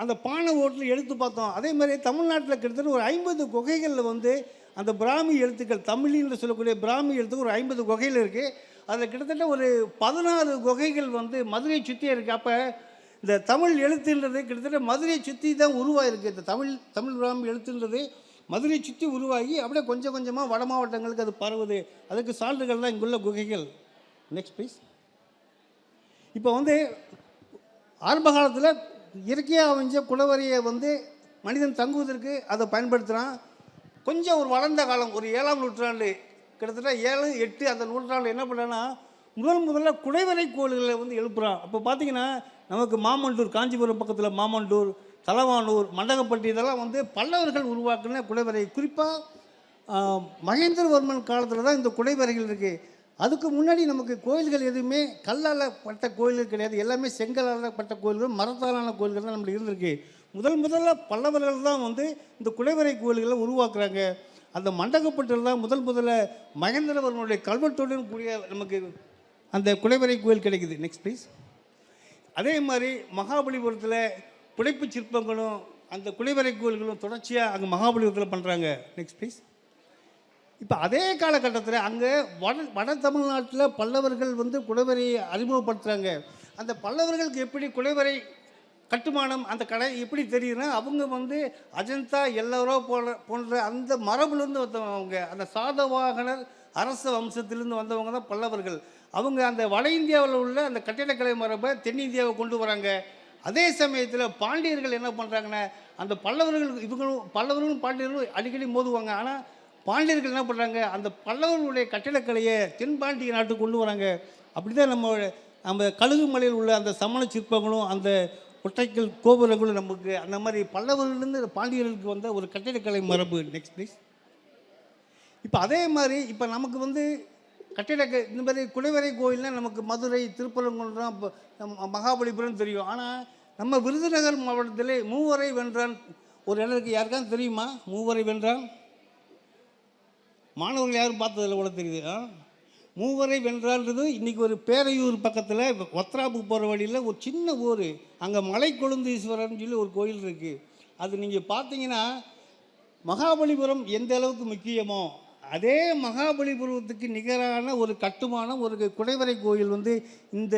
அந்த பானை ஓட்டில் எடுத்து பார்த்தோம். அதே மாதிரி தமிழ்நாட்டில் கிட்டத்தட்ட ஒரு 50 குகைகளில் வந்து அந்த பிராமி எழுத்துக்கள், தமிழின்னு சொல்லக்கூடிய பிராமி எழுத்துக்கள் ஒரு 50 குகையில் இருக்குது. அதில் கிட்டத்தட்ட ஒரு 16 குகைகள் வந்து மதுரையை சுற்றியே இருக்குது. அப்போ இந்த தமிழ் எழுத்துன்றது கிட்டத்தட்ட மதுரையை சுற்றி தான் உருவாகிருக்கு. இந்த தமிழ் பிராமி எழுத்துன்றது மதுரையை சுற்றி உருவாகி அப்படியே கொஞ்சம் கொஞ்சமாக வட மாவட்டங்களுக்கு அது பரவுது. அதுக்கு சான்றுகள் தான் இங்குள்ள குகைகள். Next please. இப்போ வந்து ஆரம்ப காலத்தில் இயற்கையாக அமைஞ்ச குளவரியை வந்து மனிதன் தங்குவதற்கு அதை பயன்படுத்துகிறான். கொஞ்சம் ஒரு வளர்ந்த காலம், ஒரு 7ஆம் நூற்றாண்டு, கிட்டத்தட்ட 7, 8 அந்த நூற்றாண்டு என்ன பண்ணுறான்னா முதல்ல குடைவரை கோயில்களை வந்து எழுப்புகிறான். அப்போ பார்த்திங்கன்னா நமக்கு மாமண்டூர், காஞ்சிபுரம் பக்கத்தில் மாமண்டூர், தலவானூர், மண்டகப்பட்டி இதெல்லாம் வந்து பல்லவர்கள் உருவாக்குன குடைவரை. குறிப்பாக மகேந்திரவர்மன் காலத்தில் தான் இந்த குடைவரைகள் இருக்குது. அதுக்கு முன்னாடி நமக்கு கோயில்கள் எதுவுமே கல்லால் பட்ட கோயில்கள் கிடையாது. எல்லாமே செங்கலால் பட்ட கோயில்கள், மரத்தாலான கோயில்கள் தான் நம்மளுக்கு இருந்திருக்கு. முதல்ல பல்லவர்கள் தான் வந்து இந்த குடைவரை கோயில்களை உருவாக்குறாங்க. அந்த மண்டகப்பட்டில் தான் முதல்ல மகேந்திரவர்மனுடைய கல்வெட்டுடன் கூடிய நமக்கு அந்த குடைவரை கோயில் கிடைக்குது. Next please. அதே மாதிரி மகாபலிபுரத்தில் புடைப்பு சிற்பங்களும் அந்த குடைவரை கோயில்களும் தொடர்ச்சியாக அங்கே மகாபலிபுரத்தில் பண்ணுறாங்க. Next please. இப்போ அதே காலகட்டத்தில் அங்கே வட தமிழ்நாட்டில் பல்லவர்கள் வந்து குடைவரையை அறிமுகப்படுத்துகிறாங்க. அந்த பல்லவர்களுக்கு எப்படி குடைவரை கட்டுமானம் அந்த கடை எப்படி தெரியுதுன்னா, அவங்க வந்து அஜந்தா எல்லோரோ போன்ற அந்த மரபுலேருந்து வந்தவங்க, அந்த சாதவாகனர் அரச வம்சத்திலேருந்து வந்தவங்க தான் பல்லவர்கள். அவங்க அந்த வட இந்தியாவில் உள்ள அந்த கட்டிடக்கலை மரபை தென்னிந்தியாவை கொண்டு வராங்க. அதே சமயத்தில் பாண்டியர்கள் என்ன பண்ணுறாங்கன்னா, அந்த பல்லவர்களும் பாண்டியர்களும் அடிக்கடி மோதுவாங்க. ஆனால் பாண்டியர்கள் என்ன பண்ணுறாங்க, அந்த பல்லவர்களுடைய கட்டிடக்கலையை தென்பாண்டிய நாட்டுக்கு கொண்டு வராங்க. அப்படி தான் நம்ம கழுகு மலையில் உள்ள அந்த சமண சிற்பங்களும் அந்த ஒற்றைக்கல் கோபுரங்களும் நமக்கு அந்த மாதிரி பல்லவர்களிலிருந்து பாண்டியர்களுக்கு வந்த ஒரு கட்டிடக்கலை மரபு. Next please. இப்போ அதே மாதிரி இப்போ நமக்கு வந்து இந்த மாதிரி குடைவரை கோயில்னால் நமக்கு மதுரை, திருப்பரங்குன்றம், மகாபலிபுரம் தெரியும். ஆனால் நம்ம விருதுநகர் மாவட்டத்திலே மூவரை வென்றான் ஒரு இடம் இருக்குது. யாருக்காவது தெரியுமா மூவரை வென்றான்? மாணவர்கள் யாரும் பார்த்ததில்ல கூட தெரியுது. மூவரை வென்றான்றது இன்றைக்கி ஒரு பேரையூர் பக்கத்தில் ஒத்ராப்பு போகிற வழியில் ஒரு சின்ன ஊர், அங்கே மலை கொழுந்தீஸ்வரர்னு சொல்லி ஒரு கோயில் இருக்குது. அது நீங்கள் பார்த்தீங்கன்னா மகாபலிபுரம் எந்த அளவுக்கு முக்கியமோ அதே மகாபலிபுரத்துக்கு நிகரான ஒரு கட்டுமானம், ஒரு குடைவரை கோயில் வந்து இந்த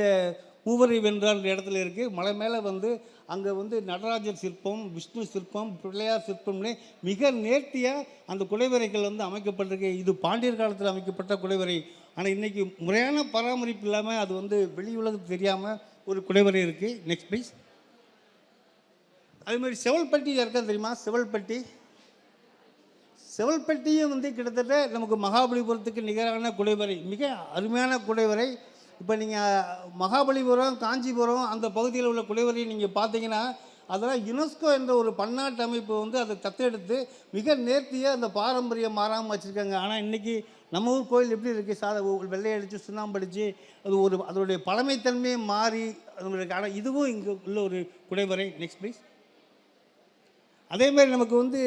மூவரை வென்றான்ற இடத்துல இருக்குது. மலை மேலே வந்து அங்கே வந்து நடராஜர் சிற்பம், விஷ்ணு சிற்பம், பிள்ளையார் சிற்பம்னு மிக நேர்த்தியாக அந்த குடைவரைகள் வந்து அமைக்கப்பட்டிருக்கு. இது பாண்டியர் காலத்தில் அமைக்கப்பட்ட குடைவரை. ஆனால் இன்றைக்கி முறையான பராமரிப்பு இல்லாமல் அது வந்து வெளி உலகத்துக்கு தெரியாமல் ஒரு குடைவரை இருக்குது. Next please. அதேமாதிரி செவல்பட்டி யாருக்கா தெரியுமா? செவல்பட்டியும் வந்து கிட்டத்தட்ட நமக்கு மகாபலிபுரத்துக்கு நிகரான குடைவரை, மிக அருமையான குடைவரை. இப்போ நீங்கள் மகாபலிபுரம், காஞ்சிபுரம் அந்த பகுதியில் உள்ள குடைவரையை நீங்கள் பார்த்தீங்கன்னா அதெல்லாம் யுனெஸ்கோ என்ற ஒரு பன்னாட்டு அமைப்பு வந்து அதை தத்தெடுத்து மிக நேர்த்தியாக அந்த பாரம்பரியம் மாறாமல் வச்சுருக்காங்க. ஆனால் இன்றைக்கி நம்ம ஊர் கோயில் எப்படி இருக்குது, வெள்ளை அடித்து சுண்ணாம்பு அடித்து அது அதனுடைய பழமைத்தன்மையை மாறி அதனுடைய. ஆனால் இதுவும் இங்கே உள்ள ஒரு குடைவரை. Next please. அதே மாதிரி நமக்கு வந்து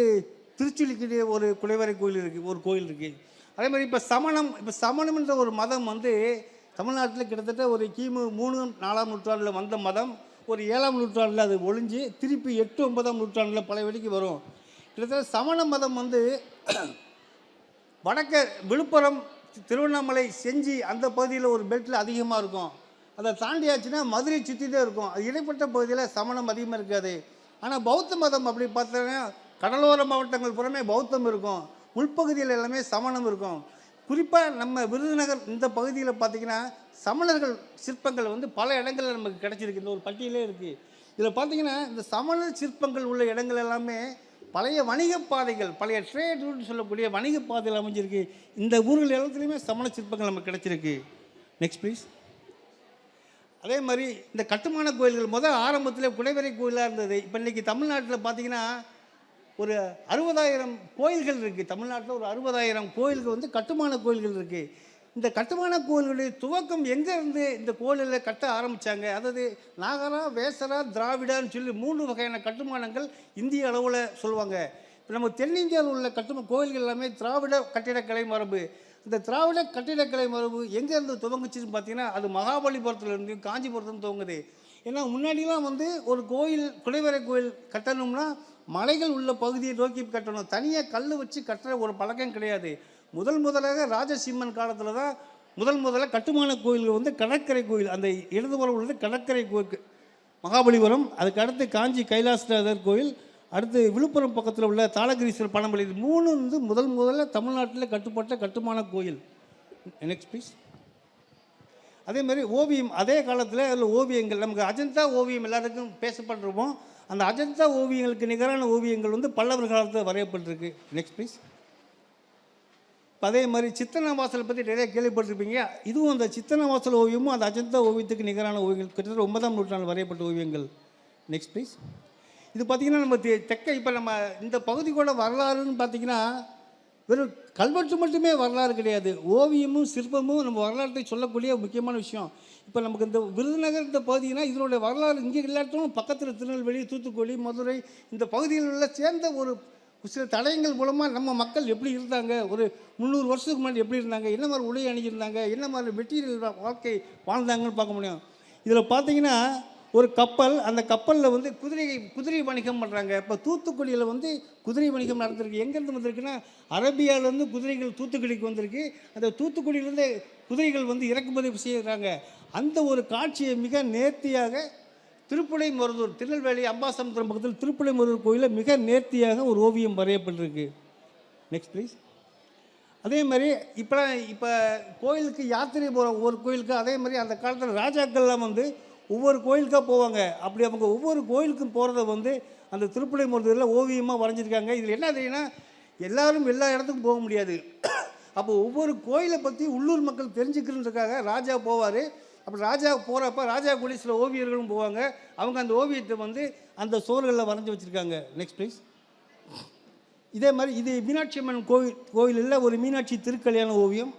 திருச்சுழிக்கிட்டே ஒரு குடைவரை கோயில் இருக்குது, ஒரு கோயில் இருக்குது. அதே மாதிரி இப்போ சமணம்ன்ற ஒரு மதம் வந்து தமிழ்நாட்டில் கிட்டத்தட்ட ஒரு கிமு 3-4ஆம் நூற்றாண்டில் வந்த மதம் ஒரு 7ஆம் நூற்றாண்டில் அது ஒழிஞ்சு திருப்பி 8-9ஆம் நூற்றாண்டில் பழைய வெடிக்கு வரும். கிட்டத்தட்ட சமண மதம் வந்து வடக்க விழுப்புரம், திருவண்ணாமலை, செஞ்சி அந்த பகுதியில் ஒரு பெல்ட்டில் அதிகமாக இருக்கும். அதை தாண்டியாச்சுன்னா மதுரை சுற்றி தான் இருக்கும். அது இடைப்பட்ட பகுதியில் சமணம் அதிகமாக இருக்காது. ஆனால் பௌத்த மதம் அப்படி பார்த்தோன்னா கடலோர மாவட்டங்கள் புறமே பௌத்தம் இருக்கும், உள்பகுதியில் எல்லாமே சமணம் இருக்கும். குறிப்பாக நம்ம விருதுநகர் இந்த பகுதியில் பார்த்திங்கன்னா சமணர்கள் சிற்பங்கள் வந்து பல இடங்களில் நமக்கு கிடச்சிருக்கு. இந்த ஒரு பட்டியலே இருக்குது. இதில் பார்த்திங்கன்னா இந்த சமணர் சிற்பங்கள் உள்ள இடங்கள் எல்லாமே பழைய வணிக பாதைகள், பழைய ட்ரேட் ரூட்னு சொல்லக்கூடிய வணிக பாதைகள் அமைஞ்சிருக்கு. இந்த ஊர்கள் எல்லாத்துலேயுமே சமண சிற்பங்கள் நமக்கு கிடச்சிருக்கு. Next please. அதே மாதிரி இந்த கட்டுமான கோயில்கள் ஆரம்பத்தில் குடைவரை கோயிலாக இருந்தது. இப்போ இன்றைக்கி தமிழ்நாட்டில் பார்த்திங்கன்னா ஒரு 60,000 கோயில்கள் இருக்குது. தமிழ்நாட்டில் ஒரு 60,000 கோயில்கள் வந்து கட்டுமான கோயில்கள் இருக்குது. இந்த கட்டுமான கோயில்களுடைய துவக்கம் எங்கேருந்து இந்த கோயிலில் கட்ட ஆரம்பித்தாங்க, அதாவது நாகரா, வேசரா, திராவிடான்னு சொல்லி 3 வகையான கட்டுமானங்கள் இந்திய அளவில் சொல்லுவாங்க. இப்போ நம்ம தென்னிந்தியாவில் உள்ள கோயில்கள் எல்லாமே திராவிட கட்டிடக்கலை மரபு. இந்த திராவிட கட்டிடக்கலை மரபு எங்கேருந்து துவங்குச்சுன்னு பார்த்தீங்கன்னா அது மகாபலிபுரத்துலேருந்து காஞ்சிபுரத்துலேருந்து துவங்குது. ஏன்னா முன்னாடிலாம் வந்து ஒரு கோயில் குடைவரை கோயில் கட்டணும்னா மலைகள் உள்ள பகுதியை நோக்கி கட்டணும், தனியாக கல் வச்சு கட்டுற ஒரு பழக்கம் கிடையாது. முதலாக ராஜசிம்மன் காலத்தில் தான் முதல்ல கட்டுமான கோயில்கள் வந்து கடற்கரை கோயில், அந்த இடதுபுறம் உள்ளது கடற்கரை கோயில் மகாபலிபுரம், அதுக்கு அடுத்து காஞ்சி கைலாசநாதர் கோயில், அடுத்து விழுப்புரம் பக்கத்தில் உள்ள தாளகிரீஸ்வரர் பணமலை. 3 வந்து முதல்ல தமிழ்நாட்டில் கட்டுப்பட்ட கட்டுமான கோயில். Next please. அதே மாதிரி ஓவியம், அதே காலத்தில் அதில் ஓவியங்கள் நமக்கு அஜந்தா ஓவியம் எல்லாருக்கும் பேசப்பட்டிருப்போம். அந்த அஜந்தா ஓவியங்களுக்கு நிகரான ஓவியங்கள் வந்து பல்லவர் காலத்தில் வரையப்பட்டிருக்கு. Next please. இப்போ அதே மாதிரி சித்தன வாசலை பற்றி நிறைய கேள்விப்பட்டிருப்பீங்க. இதுவும் அந்த சித்தன வாசல் ஓவியமும் அந்த அஜந்தா ஓவியத்துக்கு நிகரான ஓவியங்கள், கிட்டத்தட்ட 9ஆம் நூற்றாண்டு வரையப்பட்ட ஓவியங்கள். Next please. இது பார்த்திங்கன்னா நம்ம இப்போ நம்ம இந்த பகுதியோட வரலாறுன்னு பார்த்திங்கன்னா வெறும் கல்வெட்டு மட்டுமே வரலாறு கிடையாது, ஓவியமும் சிற்பமும் நம்ம வரலாற்றை சொல்லக்கூடிய முக்கியமான விஷயம். இப்போ நமக்கு இந்த விருதுநகர் இந்த பகுதினா இதனுடைய வரலாறு இங்கே இல்லாட்டும் பக்கத்தில் திருநெல்வேலி, தூத்துக்குடி, மதுரை இந்த பகுதிகளில் உள்ள சேர்ந்த ஒரு சில தடயங்கள் மூலமாக நம்ம மக்கள் எப்படி இருந்தாங்க, ஒரு 300 வருஷத்துக்கு முன்னாடி எப்படி இருந்தாங்க, என்ன மாதிரி உடை அணிஞ்சிருந்தாங்க, என்ன மாதிரி மெட்டீரியல் வாழ்க்கை வாழ்ந்தாங்கன்னு பார்க்க முடியும். இதில் பார்த்திங்கன்னா ஒரு கப்பல், அந்த கப்பலில் வந்து குதிரை வணிகம் பண்ணுறாங்க. இப்போ தூத்துக்குடியில் வந்து குதிரை வணிகம் நடந்திருக்கு. எங்கேருந்து வந்திருக்குன்னா அரேபியாவிலேருந்து குதிரைகள் தூத்துக்குடிக்கு வந்திருக்கு. அந்த தூத்துக்குடியிலேருந்து குதிரைகள் வந்து இறக்குமதி செய்கிறாங்க. அந்த ஒரு காட்சியை மிக நேர்த்தியாக திருப்புடை மருதூர், திருநெல்வேலி அம்பாசமுத்திரம் பக்கத்தில் திருப்புடை மருதூர் கோயிலில் மிக நேர்த்தியாக ஒரு ஓவியம் வரையப்பட்டிருக்கு. Next please. அதே மாதிரி இப்போ கோயிலுக்கு யாத்திரை போகிற ஒவ்வொரு கோயிலுக்கு அதே மாதிரி அந்த காலத்தில் ராஜாக்கள்லாம் வந்து ஒவ்வொரு கோயிலுக்காக போவாங்க. அப்படி அவங்க ஒவ்வொரு கோயிலுக்கும் போகிறத வந்து அந்த திருப்புடை மருதூரில் ஓவியமாக வரைஞ்சிருக்காங்க. இதில் என்ன தெரியுன்னா எல்லாரும் எல்லா இடத்துக்கும் போக முடியாது. அப்போ ஒவ்வொரு கோயிலை பற்றி உள்ளூர் மக்கள் தெரிஞ்சுக்கிறதுக்காக ராஜா போவார். அப்போ ராஜா போகிறப்ப ராஜா கூட சில ஓவியர்களும் போவாங்க. அவங்க அந்த ஓவியத்தை வந்து அந்த சுவர்களில் வரைஞ்சி வச்சுருக்காங்க. Next please. இதே மாதிரி இது மீனாட்சி அம்மன் கோயிலில் ஒரு மீனாட்சி திருக்கல்யாண ஓவியம்.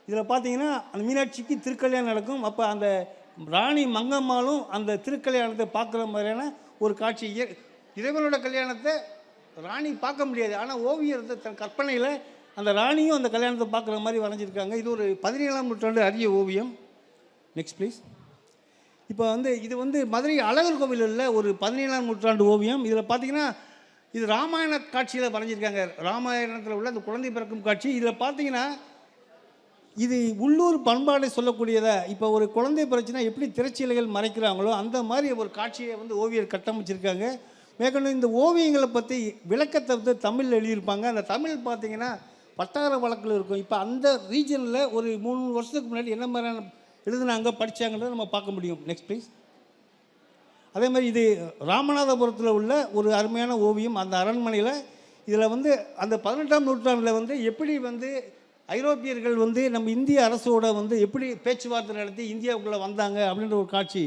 இதில் பார்த்தீங்கன்னா அந்த மீனாட்சிக்கு திருக்கல்யாணம் நடக்கும். அப்போ அந்த ராணி மங்கம்மாளும் அந்த திருக்கல்யாணத்தை பார்க்குற மாதிரியான ஒரு காட்சி. இறைவனோட கல்யாணத்தை ராணி பார்க்க முடியாது, ஆனால் ஓவியர் தன் கற்பனையில் அந்த ராணியும் அந்த கல்யாணத்தை பார்க்குற மாதிரி வரைஞ்சிருக்காங்க. இது ஒரு 17ஆம் நூற்றாண்டு அரிய ஓவியம். Next please. இப்போ வந்து இது வந்து மதுரை அழகர் கோவிலில் ஒரு 17ஆம் நூற்றாண்டு ஓவியம். இதில் பார்த்தீங்கன்னா இது ராமாயண காட்சியில் வரைஞ்சிருக்காங்க. ராமாயணத்தில் உள்ள அந்த குழந்தை பிறக்கும் காட்சி. இதில் பார்த்தீங்கன்னா இது உள்ளூர் பண்பாடை சொல்லக்கூடியதை. இப்போ ஒரு குழந்தை பிறச்சுன்னா எப்படி திரைச்சீலைகள் மறைக்கிறாங்களோ அந்த மாதிரி ஒரு காட்சியை வந்து ஓவியர் கட்டமைச்சிருக்காங்க. மேற்கொண்டு இந்த ஓவியங்களை பற்றி விளக்கத்தை வந்து தமிழில் எழுதியிருப்பாங்க. அந்த தமிழ் பார்த்திங்கன்னா வட்டார வழக்கில் இருக்கும். இப்போ அந்த ரீஜனில் ஒரு 3 வருஷத்துக்கு முன்னாடி என்ன மாதிரியான எழுதுனாங்க படித்தாங்கன்றதை நம்ம பார்க்க முடியும். Next please. அதே மாதிரி இது ராமநாதபுரத்தில் உள்ள ஒரு அருமையான ஓவியம். அந்த அரண்மனையில் இதில் வந்து அந்த 18ஆம் நூற்றாண்டில் வந்து எப்படி வந்து ஐரோப்பியர்கள் வந்து நம்ம இந்திய அரசோட வந்து எப்படி பேச்சுவார்த்தை நடத்தி இந்தியாவுக்குள்ளே வந்தாங்க அப்படின்ற ஒரு காட்சி.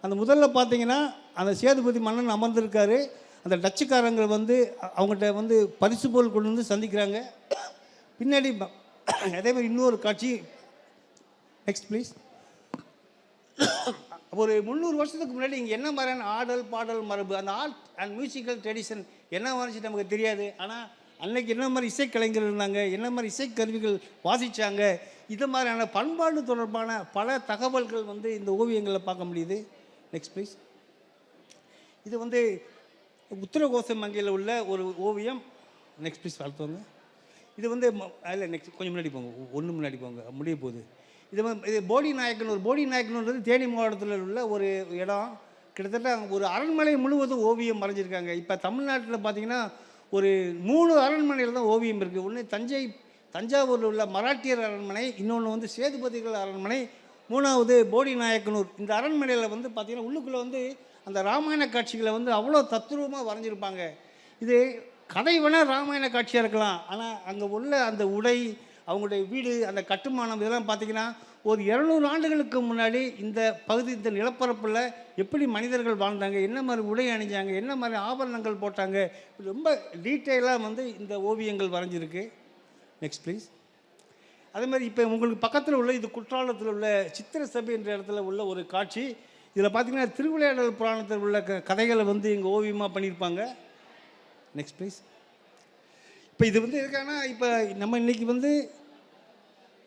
அந்த முதல்ல பார்த்தீங்கன்னா அந்த சேதுபதி மன்னன் அமர்ந்திருக்காரு. அந்த டச்சுக்காரங்க வந்து அவங்ககிட்ட வந்து பரிசு பொருள் கொண்டு வந்து சந்திக்கிறாங்க. பின்னாடி அதே மாதிரி இன்னொரு காட்சி, நெக்ஸ்ட் ப்ளீஸ். ஒரு 300 வருஷத்துக்கு முன்னாடி இங்கே என்ன மாதிரியான ஆடல் பாடல் மரபு, அந்த ஆர்ட் அண்ட் மியூசிக்கல் ட்ரெடிஷன் என்ன வந்துச்சு நமக்கு தெரியாது. ஆனால் அன்னைக்கு என்ன மாதிரி இசைக்கலைஞர்கள் இருந்தாங்க, என்ன மாதிரி இசைக்கருவிகள் வாசித்தாங்க, இது மாதிரியான பண்பாடு தொடர்பான பல தகவல்கள் வந்து இந்த ஓவியங்களில் பார்க்க முடியுது. Next please. இது வந்து உத்தரகோச மங்கையில் உள்ள ஒரு ஓவியம். நெக்ஸ்ட் ப்ளீஸ் வாழ்த்துவாங்க. இது வந்து இல்லை நெக்ஸ்ட் கொஞ்சம் முன்னாடி போங்க, ஒன்று முன்னாடி போங்க, முடிய போகுது. இது போடி நாயக்கனூர். போடி நாயக்கனூர்ன்றது தேனி மாவட்டத்தில் உள்ள ஒரு இடம். கிட்டத்தட்ட ஒரு அரண்மனை முழுவதும் ஓவியம் வரைஞ்சிருக்காங்க. இப்போ தமிழ்நாட்டில் பார்த்தீங்கன்னா ஒரு 3 அரண்மனையில் தான் ஓவியம் இருக்குது. ஒன்று தஞ்சாவூரில் உள்ள மராட்டியர் அரண்மனை, இன்னொன்று வந்து சேதுபதிகள் அரண்மனை, 3வது போடி நாயக்கனூர். இந்த அரண்மனையில் வந்து பார்த்திங்கன்னா உள்ளுக்குள்ளே வந்து அந்த ராமாயண காட்சிகளை வந்து அவ்வளோ தத்ரூபமாக வரைஞ்சிருப்பாங்க. இது கதை வேணால் ராமாயண காட்சியாக இருக்கலாம், ஆனால் அங்கே உள்ள அந்த உடை, அவங்களுடைய வீடு, அந்த கட்டுமானம், இதெல்லாம் பார்த்திங்கன்னா ஒரு 200 ஆண்டுகளுக்கு முன்னாடி இந்த பகுதி, இந்த நிலப்பரப்பில் எப்படி மனிதர்கள் வாழ்ந்தாங்க, என்ன மாதிரி உடை அணிஞ்சாங்க, என்ன மாதிரி ஆபரணங்கள் போட்டாங்க, ரொம்ப டீட்டெயிலாக வந்து இந்த ஓவியங்கள் வரைஞ்சிருக்கு. Next please. அதே மாதிரி இப்போ உங்களுக்கு பக்கத்தில் உள்ள இது குற்றாலத்தில் உள்ள சித்திர சபை என்ற இடத்துல உள்ள ஒரு காட்சி. இதில் பார்த்திங்கன்னா திருவிளையாடல் புராணத்தில் உள்ள கதைகளை வந்து இங்கே ஓவியமாக பண்ணியிருப்பாங்க. Next please. இப்போ இது வந்து எதுக்கானா, இப்போ நம்ம இன்றைக்கி வந்து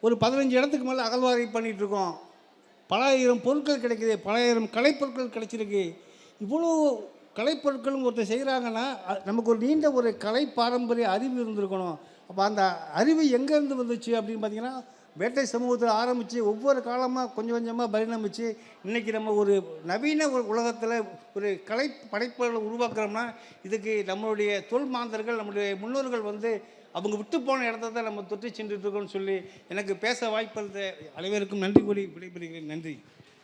ஒரு 15 இடத்துக்கு மேலே அகழ்வாராய்ச்சி பண்ணிகிட்ருக்கோம். பல ஆயிரம் பொருட்கள் கிடைக்குது, பல ஆயிரம் கலைப்பொருட்கள் கிடைச்சிருக்கு. இவ்வளோ கலைப்பொருட்களும் ஒருத்தர் செய்கிறாங்கன்னா நமக்கு ஒரு நீண்ட ஒரு கலை பாரம்பரிய அறிவு இருந்திருக்கணும். அப்போ அந்த அறிவு எங்கேருந்து வந்துச்சு அப்படின்னு பார்த்திங்கன்னா, வேட்டை சமூகத்தில் ஆரம்பித்து ஒவ்வொரு காலமாக கொஞ்சம் கொஞ்சமாக பரிணமித்து இன்றைக்கி நம்ம ஒரு நவீன ஒரு உலகத்தில் ஒரு கலை படைப்புகளை உருவாக்குறோம்னா இதுக்கு நம்மளுடைய தொல் மாந்தர்கள், நம்மளுடைய முன்னோர்கள் வந்து அவங்க விட்டு போன இடத்த தான் நம்ம தொட்டு சென்றுட்டுருக்கோம்னு சொல்லி எனக்கு பேச வாய்ப்பளித்த அனைவருக்கும் நன்றி கூறி விடைபெறுகிறேன். நன்றி.